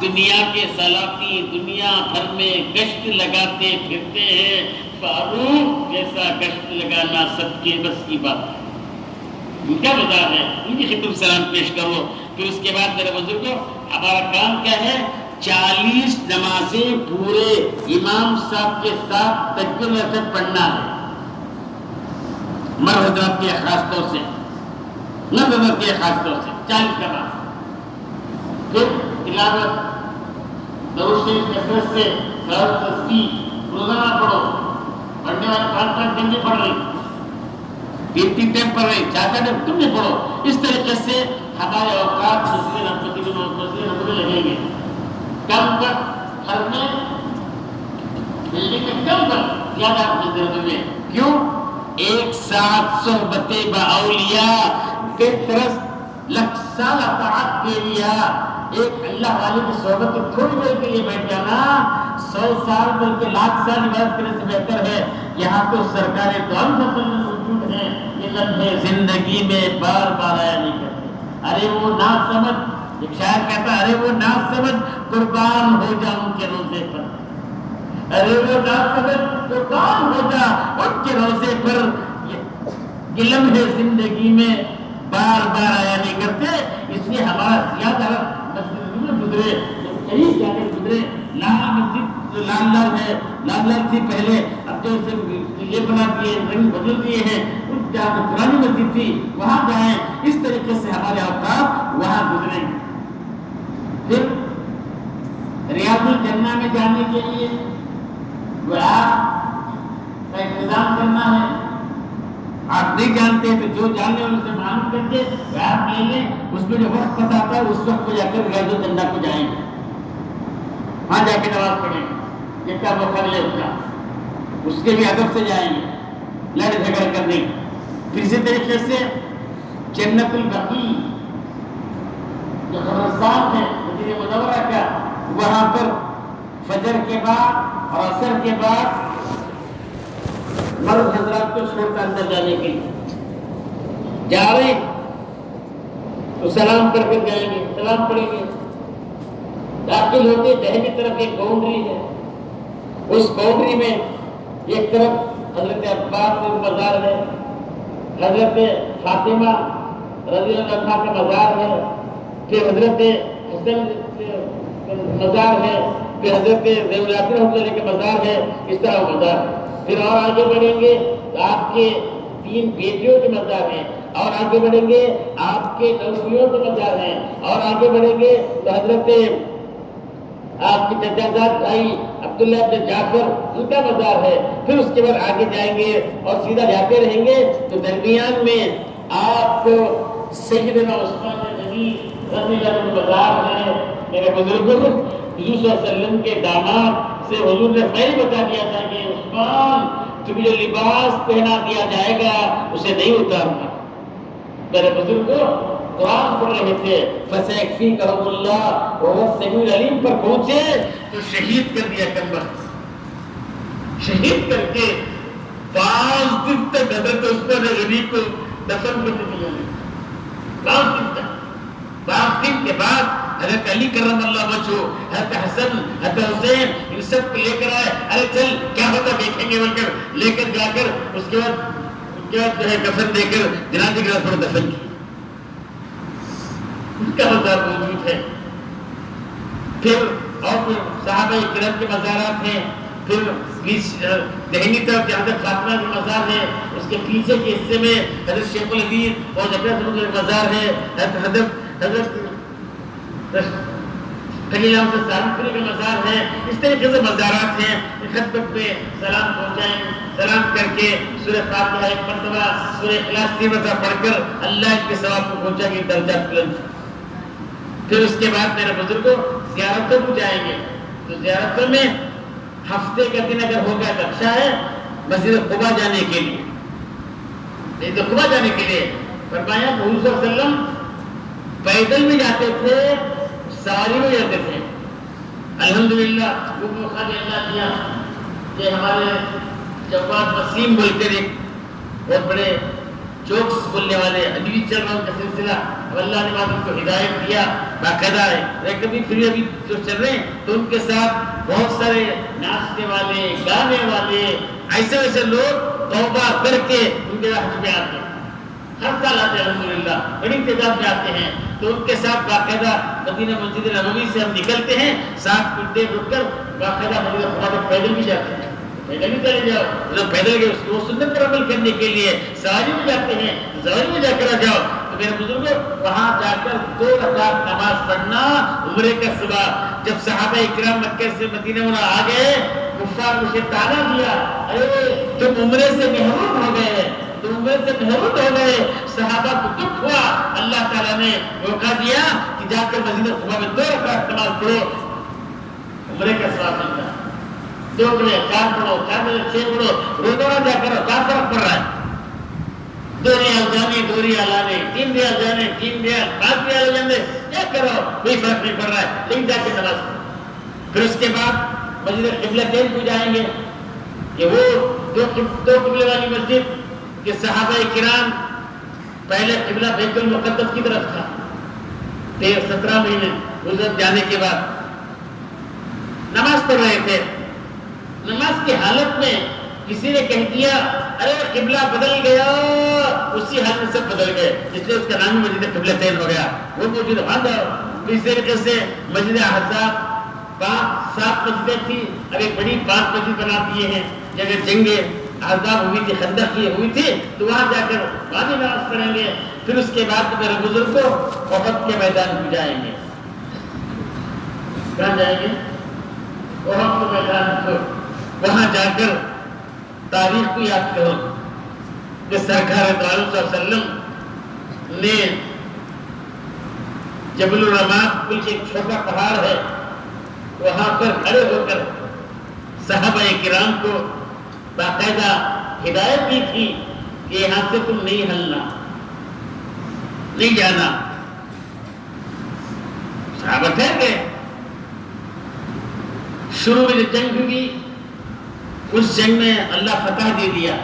دنیا کے سلاطین دنیا بھر میں گشت لگاتے پھرتے ہیں، فاروق جیسا گشت لگانا سب کے بس کی بات ہے، ان کا مزاج ہے، ان کی خدمت سلام پیش کرو۔ پھر اس کے بعد میرے بزرگوں ہمارا کام کیا ہے؟ 40 نمازیں پورے امام صاحب کے ساتھ تکبیر سے پڑھنا ہے، مرد حضرات کے خاص طور سے، مرد حضرات کے خاص طور سے 40 نماز، پھر تلاوت درود شریف کثرت سے، صلوات تسبیح روزانہ پڑھو، پڑھنے والے 5 دن نہیں پڑھ رہی، 3 ٹائم پڑھ رہی، 4 ٹائم تم نہیں پڑھو۔ اس طریقے سے ہمارے اوقات مسجد نبوی لگیں گے، کم وقت ہر میں ملنے کے کم وقت زیادہ مسجد نبوی میں، کیوں؟ ایک ساتھ صحبت با اولیاء کے طرف لکھ سال اطاعت کے لیا، ایک اللہ والے کی صحبت کو تھوڑی دیر کے لیے بیٹھ جانا 100 سال بلکہ 1,00,000 سال عبادت کرنے سے بہتر ہے۔ یہاں تو سرکار دو عالم موجود ہیں، یہ لمحے زندگی میں بار بار آیا نہیں کرتے. ارے وہ نہ سمجھ، ایک شاعر کہتا ارے وہ نہ سمجھ قربان ہو جا ان کے روزے پر. ارے وہ نہ سمجھ قربان ہو جا ان کے روزے پر. یہ لمحے زندگی میں بار بار آیا نہیں کرتے. اس لیے ہمارا زیادہ مسجد میں گزرے، قریب جا کر گزرے. لال مسجد جو لال لال ہے، لال لال تھی پہلے، اب جو یہ بنا دیے، رنگ بدل دیے ہیں. جہاں تو پرانی مسجد تھی وہاں جائیں. اس طریقے سے ہمارے اوقات وہاں گزریں. پھر ریاض الجنہ میں جانے کے لیے آپ کا انتظام کرنا ہے. آپ نہیں جانتے تو جو جاننے والوں سے معلوم کر کے آپ لے لیں. اس میں جو وقت پتہ آتا ہے اس وقت کو جا کر ریاض الجنہ کو جائیں گے، وہاں جا کے نماز پڑھیں گے. جتنا موقع ملے اتنا اس کے بھی ادب سے جائیں گے، لڑ جھگڑ کرنے. پھر اسی طریقے سے جنت البقیع جو قبرستان ہے مدینہ منورہ کا، وہاں پر فجر کے بعد اور عصر کے بعد مرد حضرات کو چھوڑ کر اندر جانے کے لیے جا رہے تو سلام کر کر جائیں گے، سلام پڑھیں گے. داخل ہوتے دہنی طرف ایک باؤنڈری ہے، اس باؤنڈری میں ایک طرف حضرت عباس کا مزار ہے، حضرت فاطمہ رضی اللہ عنہا کا مزار ہے، پھر حضرت حسن کا مزار ہے، پھر حضرت زین العابدین رحمۃ اللہ علیہ کا مزار ہے. اس طرح مزار. پھر اور آگے بڑھیں گے تو آپ کے 3 بیٹیوں کے مزار ہیں، اور آگے بڑھیں گے آپ کے نویوں کے مزار ہیں، اور آگے بڑھیں گے تو حضرت آپ کے چچا زاد بھائی عبداللہ بن جعفر ان کا مزار ہے. پھر اس کے بعد آگے جائیں گے اور سیدھا جاتے رہیں گے تو درمیان میں آپ کو سیدنا عثمان غنی رضی اللہ عنہ مزار ہے. میرے بزرگوں حضور صلی اللہ علیہ وسلم کے داماد سے حضور نے پہلے بتا دیا تھا کہ عثمان تمہیں جو لباس پہنا دیا جائے گا اسے نہیں اتارنا. میرے بزرگوں قرآن پڑھ رہے تھے فَسَيَكْفِيكَهُمُ اللَّهُ وَهُوَ السَّمِيعُ الْعَلِيمُ پر پہنچے تو شہید کر دیا کمبخت. شہید کر کے 5 دن تک حضرت عثمان غنی کو دفن کرنے دیا. 5 دن تک. 5 دن کے بعد حضرت علی کرم اللہ وجہہ، حضرت حسن، حضرت حسین ان سب کو لے کر آئے. ارے چل کیا ہوتا دیکھیں گے بول کر لے کر جا کر اس کے بعد جو ہے کفن دے کر جنازے کے بعد دفن کی. ان کا مزار موجود ہے. پھر اور صحابہ کرام کے مزارات ہیں. پھر دہنی طرف جہاں تک فاطمہ کا مزار ہے اس کے پیچھے کے حصے میں حضرت شیخ الحدیث اور جبرائیل کا مزار ہے. حضرت خلیل احمد سہارنپوری کا مزار ہے. اس طریقے سے مزارات ہیں. خطبت پہ سلام پہنچائیں، سلام کر کے سورہ فاتحہ ایک مرتبہ، سورہ اخلاص 3 مرتبہ پڑھ کر اللہ کے ثواب کو پہنچا کے درجات بلند. پھر اس کے بعد میرے بزرگوں زیارتوں کو جائیں گے تو زیارتوں میں ہفتے کا دن اگر ہو گیا تو اچھا ہے. مسجد قباء جانے کے لیے، نہیں تو قباء جانے کے لیے فرمایا حضور صلی اللہ علیہ وسلم پیدل بھی جاتے تھے، سواری میں جاتے تھے. الحمدللہ وہ موقع اللہ دیا کہ ہمارے جواد وسیم بول کر ایک بہت بڑے جوکس بولنے والے ابھی بھی چل رہا ان کا سلسلہ. اب اللہ نے ان کو ہدایت دیا باقاعدہ ہے. کبھی پھر ابھی جو چل رہے ہیں تو ان کے ساتھ بہت سارے ناچنے والے، گانے والے، ایسے ویسے لوگ توبہ کر کے ان کے حج میں آتے ہیں. ہر سال آتے ہیں الحمدللہ، بڑی تعداد میں آتے ہیں. تو ان کے ساتھ باقاعدہ مدینہ مسجد نبوی سے ہم نکلتے ہیں، ساتھ کچھ رک کر باقاعدہ مدینہ قباء پیدل بھی جاتے ہیں. پیدل بھی چلے جاؤ، جو پیدل گئے اس کو سنت پر عمل کرنے کے لیے سواری میں جاتے ہیں، سواری میں جا کر آ جاؤ. تو میرے بزرگوں وہاں جا کر 2 رکعت نماز پڑھنا عمرے کا ثواب. جب صحابہ اکرام مکہ سے مدینہ منورہ آ گئے، کفار مجھے تانا دیا، ارے تم عمرے سے محروم ہو گئے، تم عمرے سے محروم ہو گئے. صحابہ کو دکھ ہوا. اللہ تعالیٰ نے موقع دیا کہ جا کر مسجد قباء میں 2 رکعت نماز پڑھو، عمرے کا ثواب ملتا ہے. 2 پڑھو، 4 پڑھو، 4 پڑھو، 6 پڑھو، روزانہ جا کر کیا فرق پڑ رہا ہے؟ 2 ریال جانے، 2 ریال آنے، 3 ریال جانے، 3 ریال، 5 ریال جانے، کیا کرو کوئی فرق نہیں پڑ رہا ہے. لیکن جا کے نماز پڑھو. پھر اس کے بعد مسجد قبلتین کو جائیں گے کہ وہ 2 قبلے والی مسجد کہ صحابہ کرام پہلے قبلہ بیت المقدس کی طرف تھا، 17 مہینے گزر جانے کے بعد نماز پڑھ رہے تھے، نماز کی حالت میں کسی نے کہہ دیا ارے قبلہ بدل گیا، اسی حال میں سب بدل گئے، اس لیے اس کا نام مسجد قبلتین ہو گیا۔ وہ موجود اس طریقے سے مسجد احزاب 7 مسجدیں تھی، اب ایک بڑی 5 مسجد بنا دیے ہیں۔ جب جنگ احزاب ہوئی تھی، خندق کی ہوئی تھی، تو وہاں جا کر وہاں بھی نماز پڑھیں گے، پھر اس کے بعد میرے بزرگ کو احد کے میدان میں جائیں گے۔ کہاں جائیں گے؟ احد کے میدان کو، وہاں جا کر تاریخ کو یاد کرو کہ سرکار دو عالم صلی اللہ علیہ وسلم نے جبل الرماد کل ایک چھوٹا پہاڑ ہے، وہاں پر کھڑے ہو کر صحابہ کرام کو باقاعدہ ہدایت دی تھی کہ یہاں سے تم نہیں ہلنا، نہیں جانا۔ صحابہ ٹھہر گئے۔ شروع میں جو جنگ ہوئی، اس جنگ میں اللہ فتح دے دیا۔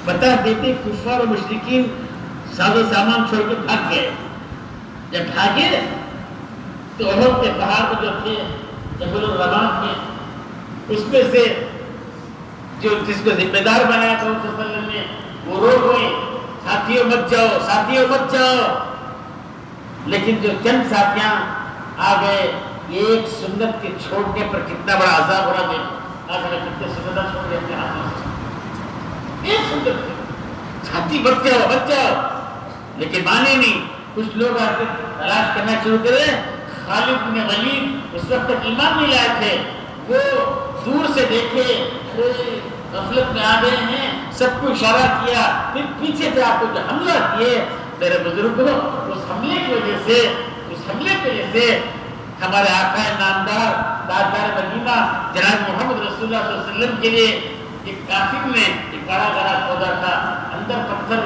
فتح دیتے کفار و مشرکین ساز و سامان چھوڑ کے بھاگ گئے۔ جب بھاگے تو احد کے پہاڑ پر جو تھے جبل الرماد میں، اس میں سے جو جس کو ذمہ دار بنایا تھا صلی اللہ علیہ وسلم نے، وہ رو ہوئے ساتھیوں مت جاؤ، ساتھیوں مت جاؤ۔ لیکن جو چند ساتھیاں آ گئے، ایک سنت کے چھوڑنے پر کتنا بڑا عذاب ہو رہا ہے۔ آج ہمیں کتنے سنتیں چھوڑ رہے اپنے ہاتھوں سے، ایک سنت کے ساتھی مت جاؤ مت جاؤ، لیکن مانے نہیں۔ کچھ لوگ آ کے تلاش کرنا شروع کرے۔ خالد بن ولید اس وقت تک ایمان نہیں لائے تھے، وہ دور سے دیکھے غفلت میں آ گئے ہیں، سب کو اشارہ کیا، پھر پیچھے سے آپ کو جو حملہ کیے میرے بزرگوں، اس حملے کی وجہ سے ہمارے آقا نامدار تاجدار مدینہ جناب محمد رسول اللہ صلی اللہ علیہ وسلم کے لیے ایک کافر نے ایک بڑا بڑا پودا تھا، اندر پتھر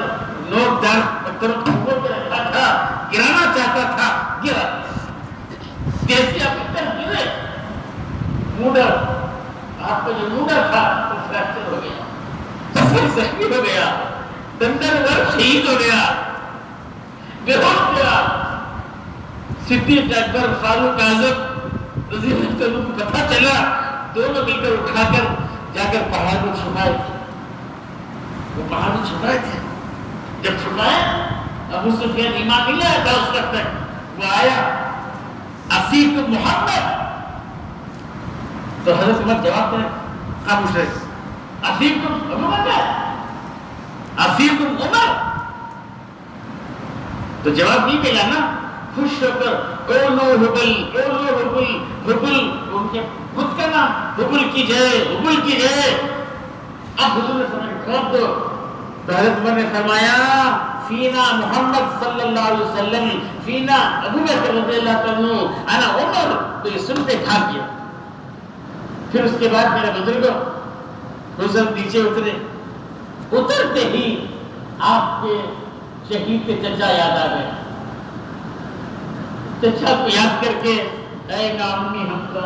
نوک دار پتھروں کو کھول کے رکھا تھا، گرانا چاہتا تھا، گرا۔ جیسے آپ پتھر گرے، موڈر آپ کا جو موڈر تھا وہ فریکچر ہو گیا، پتھر زخمی ہو گیا، دندر ور شہید ہو گیا، بے ہوش گیا۔ صدیق اکبر فاروق اعظم رضی اللہ عنہ کو پتہ چلا، دونوں مل کر اٹھا کر جا کر پہاڑ میں چھپائے تھے۔ وہ پہاڑ میں چھپائے تھے، جب چھپائے ابو سفیان ایمان نہیں لایا تھا اس وقت تک، وہ آیا عفیق محمد، تو حضرت عمر جواب دے خاموش رہے، عفیق ابو بکر، عفیق عمر، تو جواب نہیں ملا نا۔ خوش ہو کر اولو حبل اولو حبل، حبل ان کے خود کا نام، حبل کی جائے، حبل کی جائے۔ اب حضور نے فرمایا کھود دو، تو حضرت عمر نے فرمایا فینا محمد صلی اللہ علیہ وسلم، فینا ابو بکر رضی اللہ عنہ، انا عمر، تو یہ سنتے بھاگ گیا۔ پھر اس کے بعد میرے بزرگوں حضور نیچے اترتے ہی آپ کے شہید کے چچا یاد آ گئے۔ چچا کو یاد کر کے اے نامی حمزہ،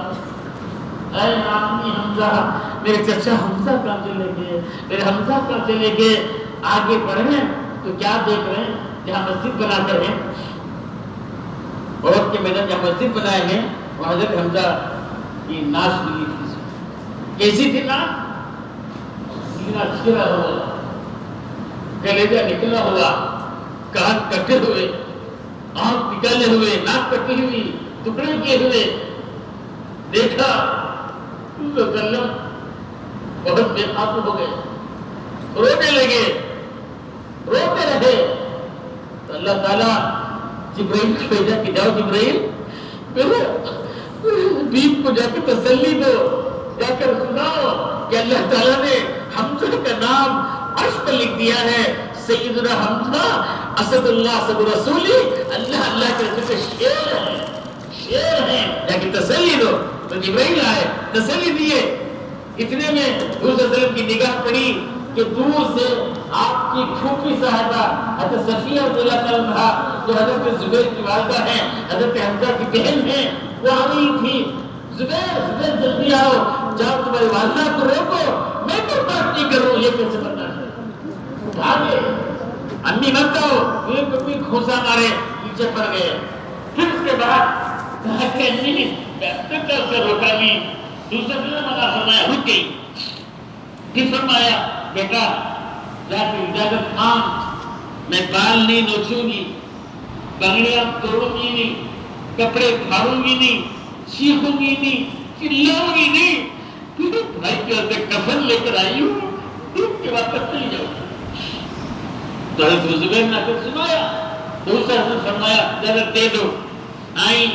اے نامی حمزہ، میرے چچا حمزہ کہاں چلے گئے، میرے حمزہ کہاں چلے گئے۔ آگے بڑھ رہے ہیں تو کیا دیکھ رہے ہیں، جہاں مسجد بنا کر ہے، عہد کے میدان جہاں مسجد بنائے ہیں، وہاں حضرت حمزہ کی ناش ملی تھی۔ کیسی تھی نا؟ سینہ چھلا ہوا، کلیجہ نکلا ہوا، کان کٹے ہوئے، آنکھ نکالے ہوئے، ناک کٹی ہوئی، ٹکڑے کیے ہوئے۔ دیکھا وسلم بہت بے قابو ہو گئے، رونے لگے، روتے رہے۔ تو اللہ تعالیٰ جبرائیل کو بھیجا کہ جاؤ جبرائیل، بیوی کو جا کے تسلی دو، جا کر سناؤ کہ اللہ تعالیٰ نے حمزہ کا نام عرش پر لکھ دیا ہے، سیدنا حمزہ اسد اللہ اسد رسولی، اللہ کے رسول کے شیر ہیں، شیر ہیں، جا کے تسلی دو۔ تو جبرائیل آئے، تسلی دیے۔ اتنے میں حضور صلی اللہ علیہ وسلم کی نگاہ پڑی کہ دور سے آپ کی پھوپھی صاحبہ حضرت صفیہ رضی اللہ عنہا، جو حضرت زبیر کی والدہ ہیں، حضرت حمزہ کی بہن ہیں، وہ آ رہی تھی۔ زبیر جلدی آؤ، جاؤ تمہاری والدہ کو روکو، میں تو بات نہیں کروں، یہ کیسے برداشت ہے؟ بھاگے، امی مت دو، ایک بھی کھوسا مارے، پیچھے پڑ گئے. پھر اس کے بعد کہا کہ نہیں میں اب تک اسے روکا نہیں. دوسرے دن مگر فرمایا رک گئی. پھر فرمایا بیٹا جا کے اجازت مانگ، میں بال نہیں نوچوں گی، بنگڑیاں توڑوں گی نہیں، کپڑے پھاڑوں گی نہیں، چیخوں گی نہیں، چلاؤں گی نہیں. بھائی کے ہاتھ کفن لے کر آئی ہوں، اس کے بعد تک نہیں جاؤں. تو حضرت زبیر نے پھر سنایا. دوسرا نے فرمایا ذرا دے دو. آئی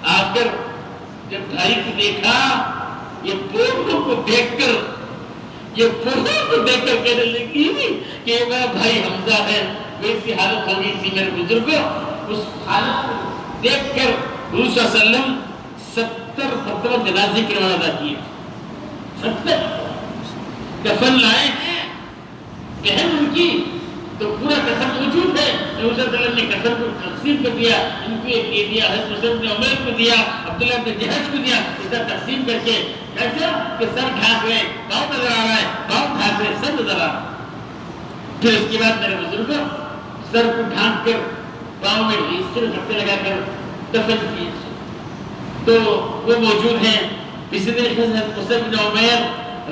آ کر جب بھائی کو دیکھا، یہ پوروں کو دیکھ کر کہنے لگی کہ یہ میرا بھائی حمزہ ہے. ویسی حالت ہو گئی تھی میرے بزرگوں. اس حالت کو دیکھ کر حضور صلی اللہ علیہ وسلم 70 مرتبہ جنازے کے روانہ کیے. 70 کفن لائے ہیں بہن ان کی، تو پورا کفن موجود ہے. حضور صلی اللہ علیہ وسلم نے کفن کو تقسیم کر دیا. ان کو ایک دے دیا، حضرت مصعب بن عمیر کو دیا، عبداللہ بن جہش کو دیا. اسے تقسیم کر کے کیسا کہ سر ڈھانپ رہے، پاؤں نظر آ رہا ہے، پاؤں ڈھانپ رہے، سر نظر آ رہا ہے. پھر اس کے بعد میرے بزرگوں سر کو ڈھانپ کر پاؤں میں ریسٹر گھٹے لگا کر دفن کیے. تو وہ موجود ہیں. اسی طریقے سے مصعب بن عمیر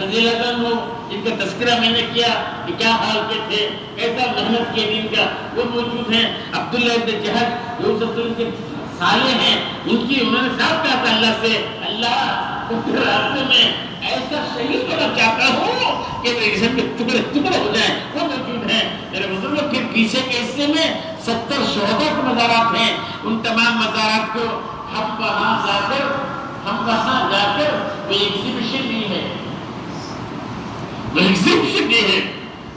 رضی اللہ عنہ جن کا تذکرہ میں نے کیا کہ کیا حال کے تھے، کیسا محنت کیے دین کا، وہ موجود ہیں. عبداللہ بن جہش جو رسول کے سالے ہیں، انہوں نے صاحب کہا تھا اللہ سے، اللہ تیرے راستے میں ایسا شہید ہونا چاہتا ہوں کہ میرے جسم کے ٹکڑے ٹکڑے ہو جائیں. وہ موجود ہیں میرے بزرگوں. پھر پیچھے کے حصے میں 70 شہداء کے مزارات ہیں. ان تمام مزارات کو ہم وہاں جا کر وہ ایگزیبیشن دی ہے، وہ ایگزیبیشن دی ہے.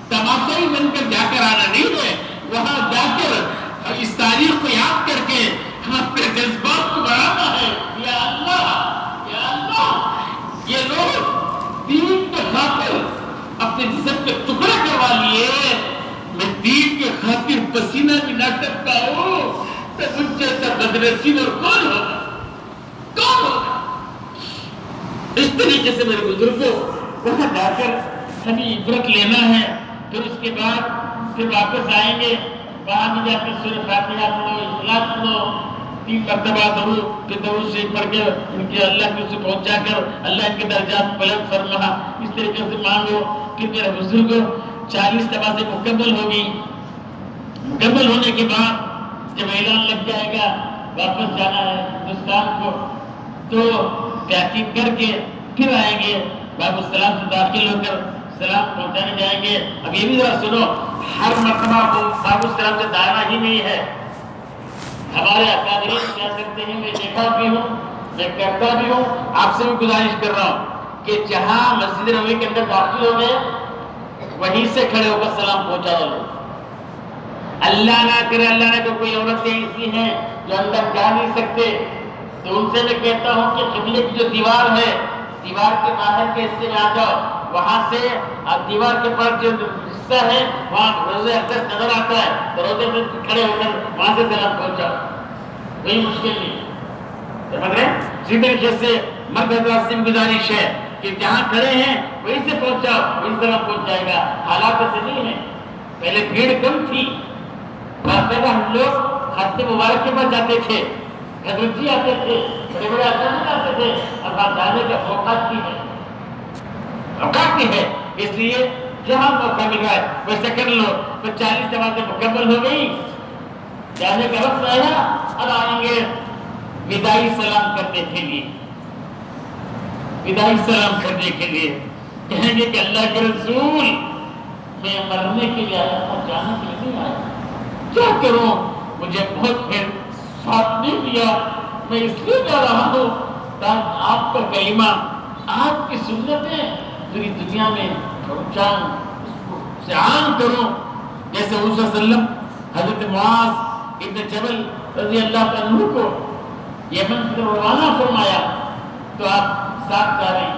تماشائی بن کر جا کر آنا نہیں ہے، وہاں جا کر اس تاریخ کو یاد کر کے ہم اپنے جذبات کو بڑھانا ہے. یا اللہ، یا اللہ، یہ لوگ دین کے خاطر اپنے جسم کے ٹکڑے کروا لیے. میں دین کے خاطر پسینہ بھی نہ ٹپکا ہوں تو مجھ جیسا بدنصیب اور کون ہوگا، کون ہوگا. اس طریقے سے میرے بزرگوں وہاں جا کر ہمیں عبرت لینا ہے. پھر اس کے بعد پھر واپس آئیں گے، وہاں بھی جا کے سورہ فاتحہ پڑھو، اخلاص پڑھو، 3 مرتبہ درود، پھر درود سے پڑھ کے ان کے اللہ کے اسے پہنچا کر اللہ ان کے درجات بلند فرما. اس طریقے سے مانگو. پھر میرے بزرگوں 40 نمازیں مکمل ہوگی. مکمل ہونے کے بعد جب اعلان لگ جائے گا واپس جانا ہے ہندوستان کو، تو تحقیق کر کے پھر آئیں گے. باب السلام سے داخل ہو کر سلام پہنچانے جائیں گے. اب یہ بھی ذرا سنو، ہر مرتبہ باب السلام سے دائرہ ہی نہیں ہے. ہمارے اکابرین کیا کرتے ہیں، میں دیکھا بھی ہوں، میں کرتا بھی ہوں. آپ سے بھی گزارش کر رہا ہوں کہ جہاں مسجد نبوی کے اندر داخل ہو گئے وہیں سے کھڑے ہو کر سلام پہنچا دو. اللہ نہ کرے، اللہ نے تو کوئی عورتیں ایسی ہیں جو اندر جا نہیں سکتے، تو ان سے میں کہتا ہوں کہ قبلے کی جو دیوار ہے، دیوار کے باہر کے حصے میں آ جاؤ. وہاں سے دیوار کے پاس جو حصہ ہے وہاں روزے اقدس نظر آتا ہے، تو روزے میں کھڑے ہو کر وہاں سے سلام پہنچاؤ، کوئی مشکل نہیں. سمجھ رہے ہیں؟ اسی طریقے سے مرد حضرات سے گزارش ہے کہ جہاں کھڑے ہیں وہیں سے پہنچاؤ، وہیں سلام پہنچ جائے گا. حالات ایسے نہیں ہیں. پہلے بھیڑ کم تھی، باقاعدہ ہم لوگ خط مبارک کے پاس جاتے تھے، حضرت جی آتے تھے، بڑے بڑے آسان آتے تھے. اب آپ جانے کا اوقات کی ہے، اوقات کی ہے. اس لیے جہاں موقع مل رہا ہے ویسے کر لو. تو 40 نمازیں مکمل ہو گئی، جانے کا وقت آیا. اب آئیں گے وداعی سلام کرنے کے لیے. وداعی سلام کرنے کے لیے کہیں گے کہ اللہ کے رسول میں مرنے کے لیے آیا تھا، جانے کے لیے نہیں آیا. کیا کروں، مجھے بہت پھر ساتھ نہیں دیا، میں اس لیے جا رہا ہوں تاکہ آپ کا کلمہ، آپ کی سنتیں پوری دنیا میں پہنچاؤں، اس کو سے عام کروں. جیسے حضور صلی اللہ علیہ وسلم حضرت معاذ ابن جبل رضی اللہ عنہ کو یمن سے روانہ فرمایا تو آپ ساتھ جا رہے ہیں.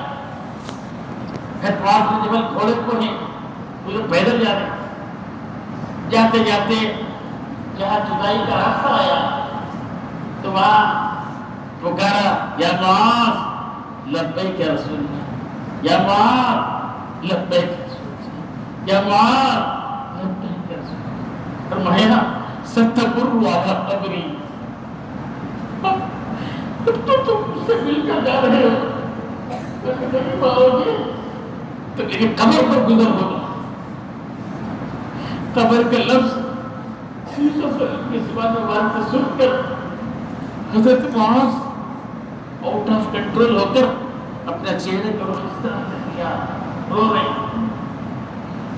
حضرت معاذ بن جبل گھوڑے کو ہیں، وہ پیدل جا رہے ہیں. جاتے جاتے جہاں جدائی کا راستہ آیا تو وہاں پکارا، یا معاذ لبیک یا رسول اللہ، یا معاذ لبیک یا رسول اللہ، یا معاذ فرمایا ستبر علی قبری، تو تم مجھ سے مل کر جا رہے ہو، نہیں پاؤ گے تو میری قبر پر گزر ہوگا۔ قبر کا لفظ یوسف علیہ السلام کی زبان مبارک سے سن کر حضرت معاذ آؤٹ آف کنٹرول ہو کر اپنا چہرے کو اس طرح سے کیا، رو رہے۔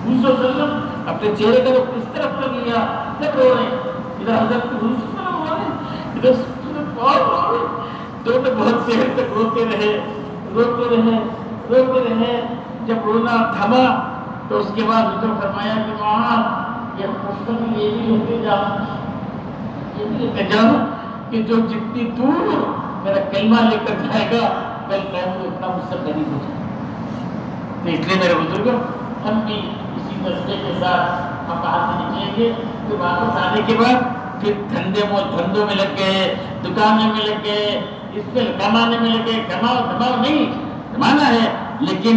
یوسف علیہ السلام اپنے چہرے کا اس طرف کر لیا، جب رو رہے، ادھر حضرت یوسف علیہ السلام رو رہے، ادھر بہت رو رہے، دونوں بہت دیر تک روتے رہے۔ جب رونا تھما تو اس کے بعد حضور فرمایا کہ معاذ یہ خوشخبری یہ بھی لیتے جاؤ کہ جو جتنی دور میرا کلمہ لے کر جائے گا کل قیامت میں اتنا مجھ سے قریب ہو جائے۔ تو اس لیے میرے بزرگوں ہم بھی اسی جذبے کے ساتھ ہم باہر سے نکلیں گے، تو واپس آنے کے بعد پھر دھندوں میں لگ گئے، دکانوں میں لگ گئے، اس پہ کمانے میں لگ گئے۔ کماؤ نہیں، کمانا ہے، لیکن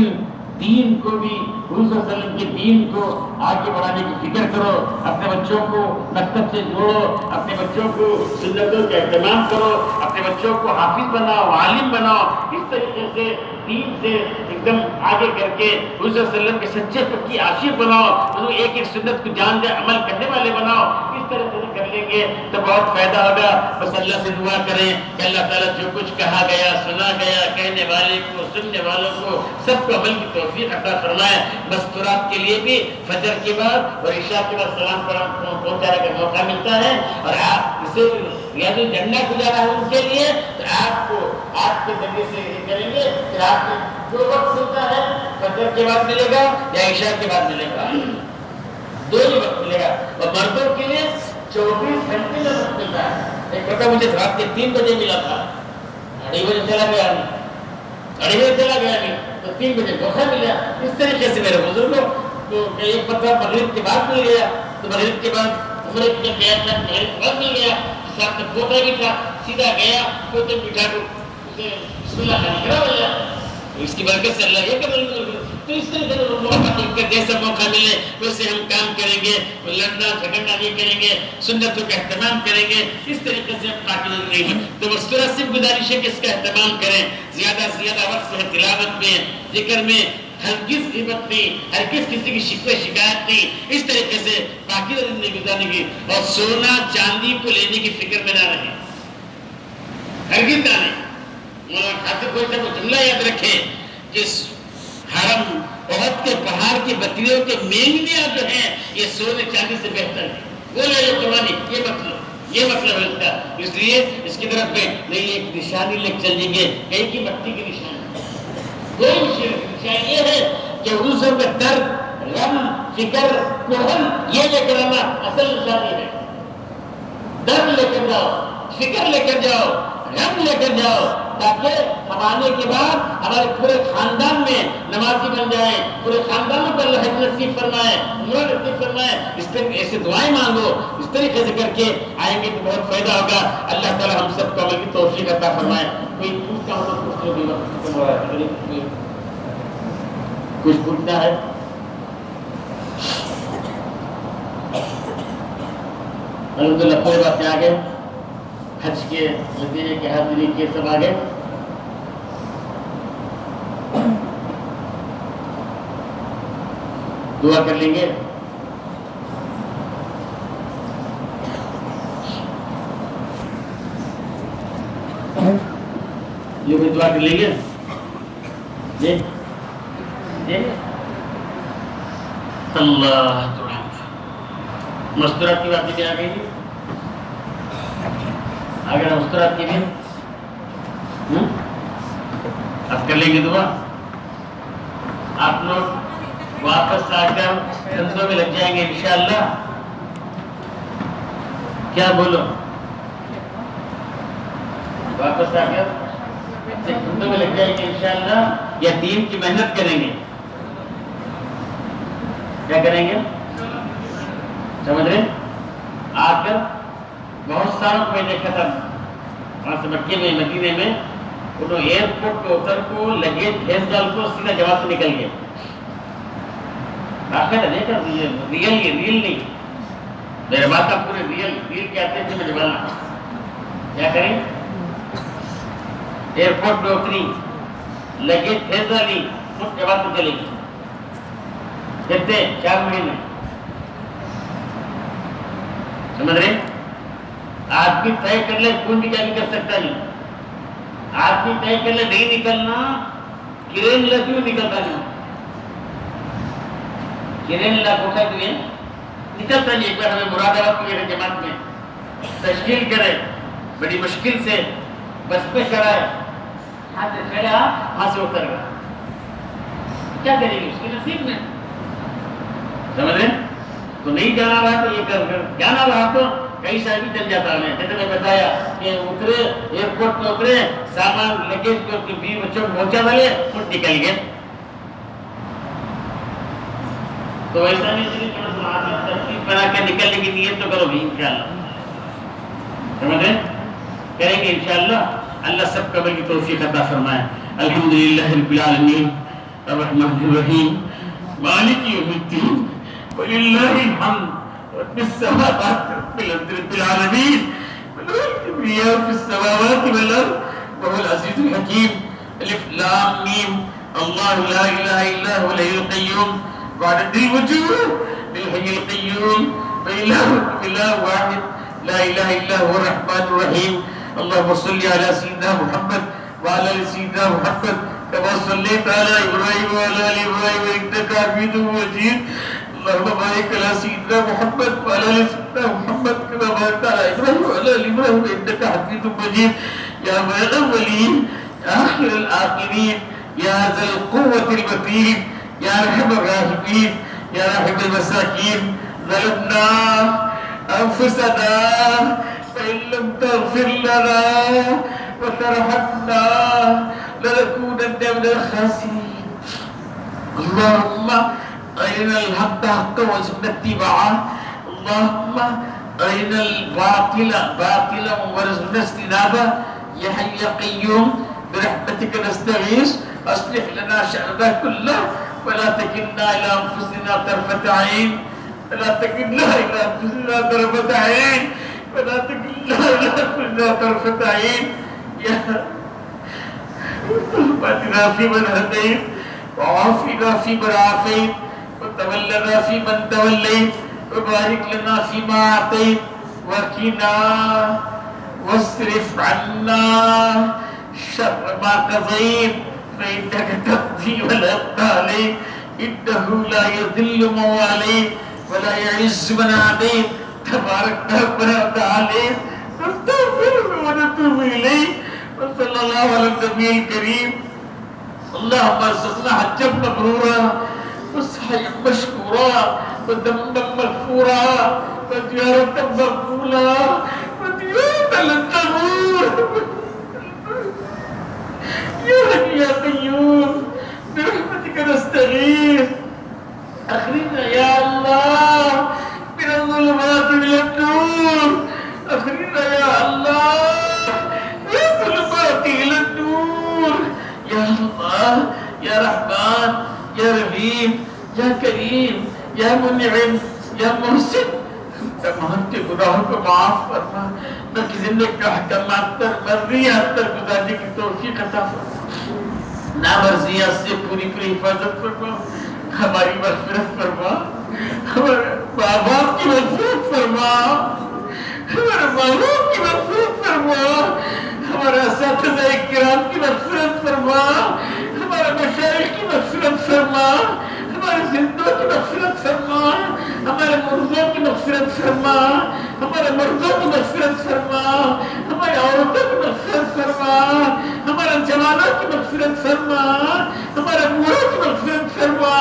دین کو بھی حضور صلی اللہ علیہ وسلم کے دین کو آگے بڑھانے کی فکر کرو، اپنے بچوں کو مکتب سے جوڑو، اپنے بچوں کو سنتوں کا اہتمام کرو، اپنے بچوں کو حافظ بناؤ، عالم بناؤ، اس طریقے سے دین سے ایک دم آگے کر کے حضور صلی اللہ علیہ وسلم کے سچے پکی عاشق بناؤ، ایک ایک سنت کو جان دے عمل کرنے والے بناؤ۔ اس طرح سے کر لیں گے تو بہت فائدہ ہوگا۔ بس اللہ سے دعا کریں کہ اللہ تعالیٰ جو کچھ کہا گیا، سنا گیا، کہنے والے کو، سننے والوں کو، سب کو عمل کی توفیق عطا فرمائے۔ مستورات کے لیے بھی فجر کے بعد اور عشاء کے بعد سلام پہنچانے کا موقع ملتا ہے، اور آپ اسے ریاض الجنہ کو جانا ہے ان کے لیے، تو آپ کو آپ کے ذریعے سے یہ کریں گے کہ آپ کو جو وقت ملتا ہے فجر کے بعد ملے گا یا عشاء کے بعد ملے گا، دو ہی وقت ملے گا۔ اور مردوں کے لیے 24 گھنٹے میں وقت ملتا ہے۔ ایک بتا مجھے رات کے 3 بجے ملا تھا، 2:30 بجے چلا گیا نہیں، 2:30 بجے چلا گیا نہیں تو 3 بجے موقع ملا۔ اس طریقے سے میرے بزرگوں تو ایک پتہ مغرب کے بعد مل گیا، تو مغرب کے بعد عمرے کے گیا تھا، مغرب کے بعد مل گیا، ساتھ میں پوتا بھی تھا، سیدھا گیا پوتے بٹھا کو اسے بسم اللہ کرا لیا، اس کی برکت سے اللہ یہ قبول کر۔ تو اس طریقے سے موقع جیسا موقع ملے ویسے ہم کام کریں گے، لڑنا جھگڑنا نہیں کریں گے، سنتوں کا اہتمام کریں گے، اس طریقے سے ہم پاکیزہ زندگی میں۔ تو مستورات سے گزارش ہے کہ اس کا اہتمام کریں، زیادہ سے زیادہ وقت ہے تلاوت میں، ذکر میں، ہرگز غیبت نہیں، ہرگز کسی کی شکوہ شکایت نہیں، اس طریقے سے پاکیزہ زندگی گزارنے کی، اور سونا چاندی کو لینے کی فکر میں نہ رہیں، ہرگز نہ رہیں۔ مولانا خاطر کوئی سا جملہ یاد رکھے کہ حرم احد کے پہاڑ کی بکریوں کے مینگنیاں جو ہیں یہ سونے چاندی سے بہتر ہے، وہ لے لو قربانی، یہ مطلب ہے اس کا۔ اس لیے اس کی طرف میں نہیں ایک نشانی لے چلیں گے، کہیں کی مٹی کی نشانی، کوئی نشانی یہ ہے کہ حضور میں درد، غم، فکر، کوہن یہ لے کر آنا اصل نشانی ہے۔ درد لے کر جاؤ، فکر لے کر جاؤ، غم لے کر جاؤ، تاکہ ہم آنے کے بعد ہمارے پورے خاندان میں نمازی بن جائیں، پورے خاندان پر اللہ حج نصیب فرمائے، عمرہ نصیب فرمائے۔ اس طریقے ایسے دعائیں مانگو، اس طریقے سے کر کے آئیں گے تو بہت فائدہ ہوگا۔ اللہ تعالی ہم سب کو عمل کی توفیق عطا فرمائے۔ کوئی پوچھتا ہو تو پوچھ لو، بھی وقت ختم ہو رہا ہے، کچھ پوچھنا ہے؟ الحمدللہ کوئی باتیں آگے، حج کے نتیجے کے حاضری کے سب آگے۔ دعا کر لیں گے۔ یہ بھی دعا کر لیں گے جی جی اللہ مستورات کی باتیں بھی آ گئی، اگر مستورات کی بھی اب کر لیں گے دعا۔ آپ لوگ واپس آ کر دھندوں میں لگ جائیں گے انشاءاللہ۔ کیا بولو؟ واپس آ کر دھندوں میں لگ جائیں گے انشاءاللہ، یا دین کی محنت کریں گے؟ کیا کریں گے؟ سمجھ رہے؟ آ کر بہت ساروں کو میں دیکھا تھا وہاں سے مکے میں، مدینے میں، انہوں ایئرپورٹ پہ اتر کو لگیج بھیج ڈال کو سیدھا جواب سے نکل گئے، آخر دیکھ ریئل نہیں میرے بات کا پورے ریئل کہتے تھے مجھے بولنا کیا کریں ایئرپورٹ پہ اتری لگیج بھیجا لی اس کے بعد تو چلے گی کہتے 4 مہینے سمجھ رہے آدمی طے کر لے کون بھی کیا نہیں کر سکتا نہیں آدمی طے کر لے نہیں نکلنا کرین لا کیوں نکلتا نہیں کرین لا کوٹا کیوں نکلتا نہیں ایک بار ہمیں مرادآباد کی جماعت میں تشکیل کرے بڑی مشکل سے بس پہ چڑھا ہے ہاتھ سے کھڑا وہاں سے اتر گیا کیا کرے گی اس کے نصیب میں سمجھ رہے تو نہیں جانا رہا تو یہ کر جانا رہا تو کئی سال بھی چل جاتا ہمیں جیسے میں بتایا کہ اترے ایئرپورٹ پہ اترے سامان لگیج کو بیوی بچوں کو پہنچا ڈالے اور نکل گئے تو ایسا نہیں ترتیب بنا کے نکلنے کی نیت تو کرو بھی انشاءاللہ سمجھ رہے کریں گے انشاءاللہ اللہ سب قبل کی توفیق عطا فرمائے الحمدللہ رب العالمین الرحمن الرحیم مالک یوم الدین وللہ الحمد رب السماوات رب الارض رب العالمین والکبریاء فی السماوات والارض وهو العزیز الحکیم الف لام میم اللہ لا الہ الا هو الحی القیوم وعدد الوجود بالحی القیوم وإلهكم إله واحد لا إله إلا هو الرحمن الرحيم اللهم صل على سيدنا محمد وعلى آل سيدنا محمد كما صليت على إبراهيم وعلى آل إبراهيم إنك حميد مجيد اللهم بارك على سيدنا محمد وعلى آل سيدنا محمد كما باركت على إبراهيم وعلى آل إبراهيم إنك حميد مجيد يا أول الأولين يا آخر الآخرين يا ذا القوة المتين يا أرحم الراحمين يا راحم المساكين ظلمنا أنفسنا فإن لم تغفر لنا وترحمنا لنكونن من الخاسرين اللهم أرنا الحق حقا وارزقنا اتباعه اللهم أرنا الباطل باطلا وارزقنا اجتنابه يا حي يا قيوم برحمتك نستغيث أصلح لنا شأننا كله ولا تكلنا إلى أنفسنا طرفة عين ولا تكلنا إلى أنفسنا طرفة عين ولا تكلنا إلى أنفسنا طرفة عين يا وآتنا فيمن هديت وعافنا فيمن عافيت وتولنا فيمن توليت وبارك لنا فيما أعطيت وقنا واصرف عنا شر ما قضيت فإنك تقضي ولا يقضى عليك إنه لا يذل من واليت ولا يعز من عاديت تبارك ربنا وتعالى نستغفرك ونتوب إليك وصلى الله على النبي الكريم اللهم ارزقنا حجا مبرورا وسعيا مشكورا وذنبا مغفورا وزيارة مقبولا وديونا لن تموت يا حي يا قيوم برحمتك نستغيث أخرجنا يا الله من الظلمات إلى النور أخرجنا يا الله من الظلمات إلى النور يا الله يا رحمن يا رحيم يا كريم يا منعم يا محسن تمام کے گناہوں کو معاف فرما نہ کہ زندگی کا احکامات پر مرضیات پر گزارنے کی توفیق عطا فرما نہ مرضیات سے پوری حفاظت فرما ہماری مغفرت فرما ہمارے ماں باپ کی مغفرت فرما ہمارے ماں باپ کی مغفرت فرما ہمارے اساتذہ کرام کی مغفرت فرما ہمارے مشائخ کی مغفرت فرما ہمارے زندوں کی مغفرت فرما ہمارے مردوں کی مغفرت فرما ہمارے مردوں کی مغفرت فرما ہمارے عورتوں کی مغفرت فرما ہمارے جوانوں کی مغفرت فرما ہمارے بوڑھوں کی مغفرت فرما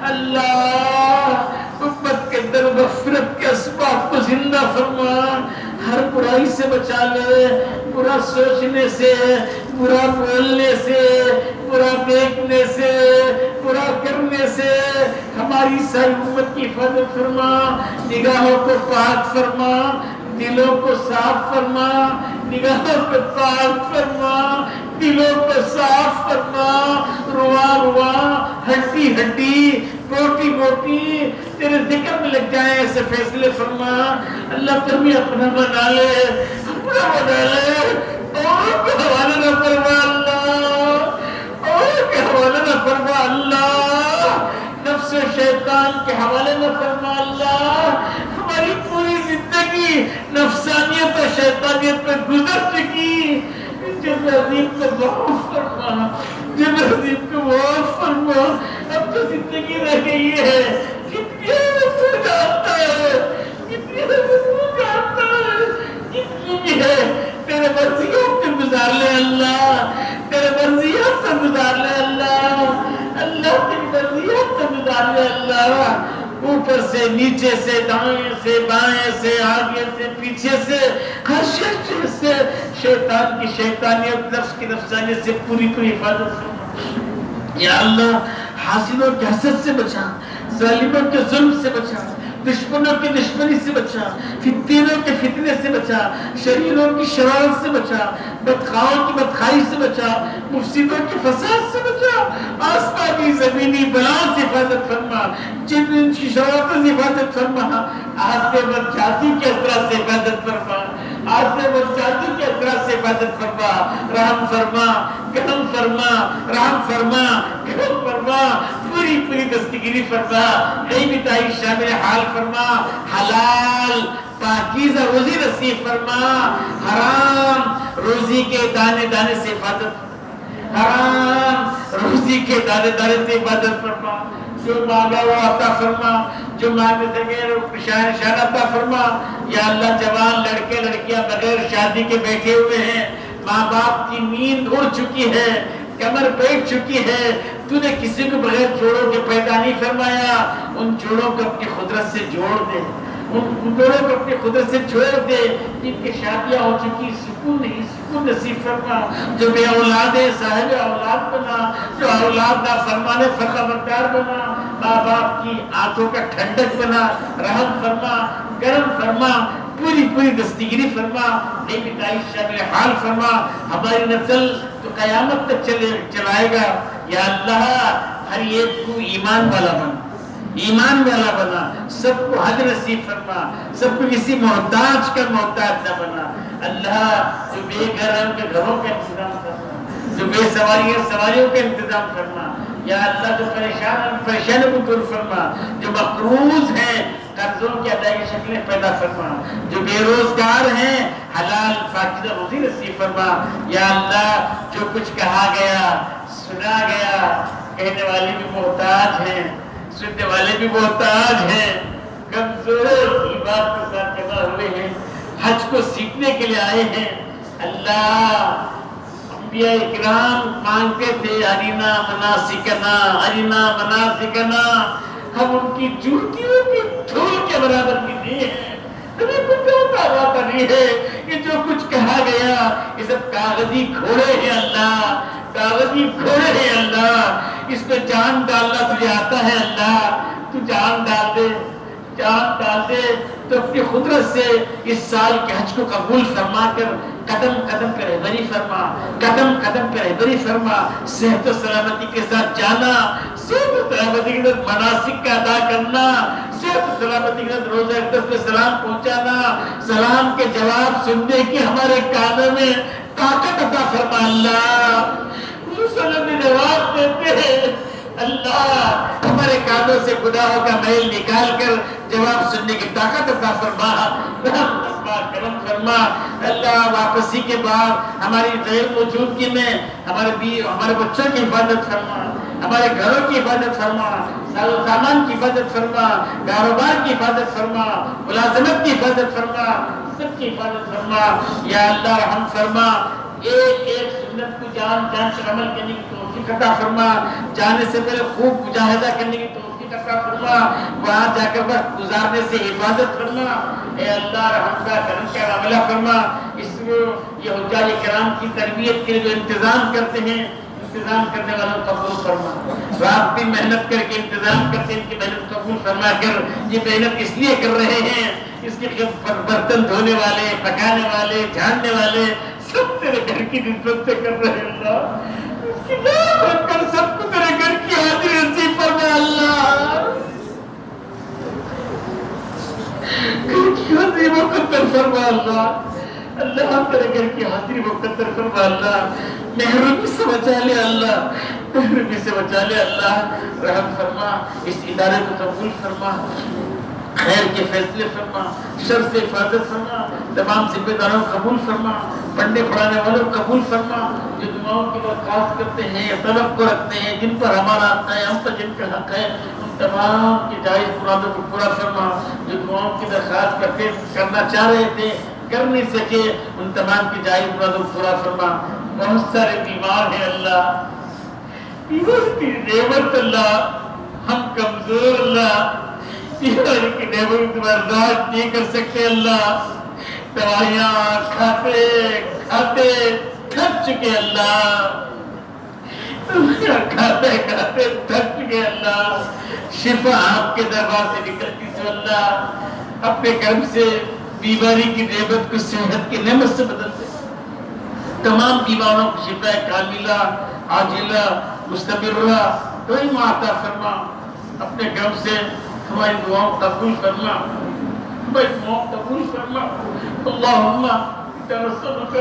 اللہ امت کے اندر مغفرت کے اسباب کو زندہ فرما ہر برائی سے بچا لے برا سوچنے سے برا بولنے سے برا دیکھنے سے برا کرنے سے ہماری ساری امت کی حفاظت فرما نگاہوں کو پاک فرما دلوں کو صاف فرما، نگاہوں کو پاک فرما، دلوں کو صاف فرما، روا روا، ہڈی ہڈی، موٹی موٹی تیرے ذکر میں لگ جائیں ایسے فیصلے فرما۔ اللہ تمہیں اپنا بنا لے، اپنا بنا لے، اور کے حوالے نہ فرما اللہ، اور کے حوالے نہ فرما اللہ، نفس و شیطان کے حوالے نہ فرما اللہ۔ ہماری پوری زندگی نفسانیت اور شیطانیت پہ گزر چکی، جب عظیم کو معاف فرما، جب عظیم کو معاف فرما۔ اب تو زندگی رہ گئی ہے، کتنی تو جانتا ہے، کتنی تو جانتا ہے، کتنی بھی ہے تیرے مرضیوں پہ گزار لے اللہ، تیرے مرضیوں پہ گزار لے اللہ، اللہ تیری مرضیوں پہ گزار لے اللہ۔ اوپر سے نیچے سے دائیں سے بائیں سے آگے سے پیچھے سے ہر شخص سے شیطان کی شیطانیت، نفس کی نفسانیت سے پوری پوری حفاظت فرما یا اللہ۔ حاسدوں کی حسد سے بچا، ظالموں کے ظلم سے بچا، دشمنوں کی دشمنی سے بچا، فتنوں کے فتنے سے بچا، شریروں کی شرارت سے بچا، بدخواہوں کی بدخواہی سے بچا، مفسدوں کے فساد سے بچا، آسمانی زمینی بلاؤں سے حفاظت فرما، جن کی شرارتوں سے حفاظت فرما، آج سے بدجاتی کے اثرات سے حفاظت فرما، آج سے بدجاتی کے اثرات سے حفاظت فرما، رحم فرما، کرم فرما، رحم فرما، کرم فرما، پوری پوری دستگیری فرما، نہیں بتائی شامل حال فرما، حلال پاکیزہ روزی نصیب فرما، حرام روزی کے دانے دانے سے حفاظت، حرام روزی کے دانے دانے سے حفاظت فرما، جو مانگا وہ عطا فرما، جو مانگنے سے غیر نشان عطا فرما یا اللہ۔ جوان لڑکے لڑکیاں بغیر شادی کے بیٹھے ہوئے ہیں، ماں باپ کی نیند اڑ چکی ہے، کمر بیٹھ چکی ہے، تو نے کسی کو بغیر جوڑوں کے پیدا نہیں فرمایا، ان جوڑوں کو اپنی قدرت سے جوڑ دے، ان جوڑوں کو اپنی قدرت سے چھوڑ دے جن کی شادیاں ہو چکی، سکون نہیں، سکون نصیب فرما، جو بے اولاد ہے صاحب اولاد بنا، جو اولاد نہ فرمانے فرمانبردار بنا، ماں باپ کی آنکھوں کا ٹھنڈک بنا، رحم فرما، کرم فرما، پوری پوری دستگیری فرما، نہیں بتائی شامل حال فرما، ہماری نسل تو قیامت تک چلائے گا یا اللہ۔ ہر ایک کو ایمان والا بنا، ایمان والا بنا، سب کو حج نصیب فرما، سب کو کسی محتاج کا محتاج نہ بنا اللہ۔ جو بے گھر ہے ان کے گھروں کا انتظام فرما، جو بے سواری ہے سواریوں کا انتظام فرما یا اللہ۔ جو پریشان ہیں پریشانوں کو دور فرما، جو مقروض ہیں قرضوں کی ادائیگی شکلیں پیدا فرما، جو بے روزگار ہیں حلال پاکیزہ روزی نصیب فرما یا اللہ۔ جو کچھ کہا گیا سنا گیا، کہنے والے بھی محتاج ہیں، سننے والے بھی محتاج ہیں، کمزور بات کے ساتھ جمع ہوئے ہیں، حج کو سیکھنے کے لیے آئے ہیں اللہ۔ انبیاء اکرام مانگتے تھے ارینا مناسکنا، ارینا مناسکنا، ہم ان کی جوتیوں کی دھول کے برابر بھی نہیں ہیں، ہمیں کچھ ہوتا نہیں ہے۔ یہ جو کچھ کہا گیا یہ سب کاغذی گھوڑے ہیں اللہ، کاغذی گھوڑے ہیں اللہ، اس پہ جان ڈالنا تجھے آتا ہے اللہ، تو جان ڈال دے، جان ڈال دے تو اپنی قدرت سے اس سال کے حج کو قبول فرما کر قدم قدم پہ رہبری فرما، قدم قدم پہ رہبری فرما، صحت و سلامتی کے ساتھ جانا، صحت و سلامتی کے ساتھ مناسک کا ادا کرنا، صحت و سلامتی کے ساتھ روزہ اقدس میں سلام پہنچانا، سلام کے جواب سننے کی ہمارے کانوں میں طاقت عطا فرما اللہ۔ مسلم جواب دیتے ہیں اللہ، ہمارے کانوں سے گناہوں کا میل نکال کر جواب سننے کی طاقت عطا فرما، رحم فرما، کرم فرما اللہ۔ واپسی کے بعد ہماری غیر موجودگی میں ہمارے بچوں کی حفاظت فرما، ہمارے گھروں کی حفاظت فرما، ساز و سامان کی حفاظت فرما، کاروبار کی حفاظت فرما، ملازمت کی حفاظت فرما، سب کی حفاظت فرما یا اللہ۔ رحم فرما، ایک ایک سنت کو جان جان سے عمل کرنے کی توفیق عطا فرما، جانے سے پہلے خوب مجاہدہ کرنے کی توفیق عطا فرما، وہاں جا کر وقت گزارنے سے حفاظت فرما اے اللہ۔ رحم کا کرم کا معاملہ فرما، اس میں یہ حجاج کرام کی تربیت کے لیے جو انتظام کرتے ہیں، انتظام کرنے والوں کو قبول فرما، رات دن محنت کر کے انتظام کرتے ہیں، ان کی محنت قبول فرما کر، یہ محنت اس لیے کر رہے ہیں اس کے برتن دھونے والے، پکانے والے، جھاڑنے والے سب تیرے گھر کی نسبت سے کر رہے ہیں اللہ، اس کی نام رکھ کر سب کو تیرے گھر کی حاضری نصیب فرما اللہ، گھر کی حاضری مقدر فرما اللہ، اللہ تیرے گھر کی حاضری مقدر فرما اللہ، محرومی سے بچا لے اللہ، محرومی سے بچا لے اللہ، رحم فرما، اس ادارے کو قبول فرما، خیر کے فیصلے فرما، شر سے حفاظت فرما، تمام ذمہ داروں کو قبول فرما، پڑھنے پڑھانے والوں کو قبول فرما، جو دعاؤں کی درخواست کرتے ہیں، طلب کو رکھتے ہیں، جن پر ہمارا حق ہے، ہم پر جن کا حق ہے، ان تمام کی جائز مرادوں کو پورا فرما، جو دعاؤں کی درخواست کرنا چاہ رہے تھے کر نہیں سکے، ان تمام کی جائز مرادوں کو پورا فرما، بہت سارے بیمار ہیں اللہ، بیمار کی نعمت اللہ، ہم کمزور اللہ، بیماری کی نعمت برداشت نہیں کر سکتے اللہ، دوائیاں کھاتے کھاتے تھک چکے اللہ، کھاتے کھاتے تھک چکے اللہ، شفا آپ کے دربار سے نکلتی سو اللہ، اپنے کرم سے بیماری کی نعمت کو صحت کی نعمت سے بدل دے، تمام بیماروں کو شفا کاملہ عاجلہ مستمرہ دائم عطا فرما، اپنے کرم سے ہماری دعاؤں قبول فرما، ہماری دعاؤں قبول فرما، اللہم نسألک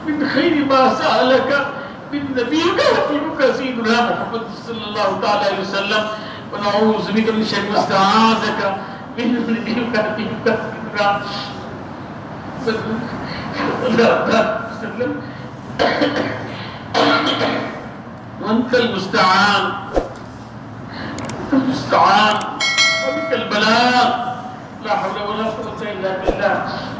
من خیر ما سألک من نبیک حبیبک سیدنا محمد صلی اللہ تعالی علیہ وسلم، ونعوذ بک من شر ما استعاذک من نبیک حبیبک سیدنا صلی اللہ علیہ وسلم، وانت المستعان المستعان وبك البلاء لا حول ولا قوة إلا بالله.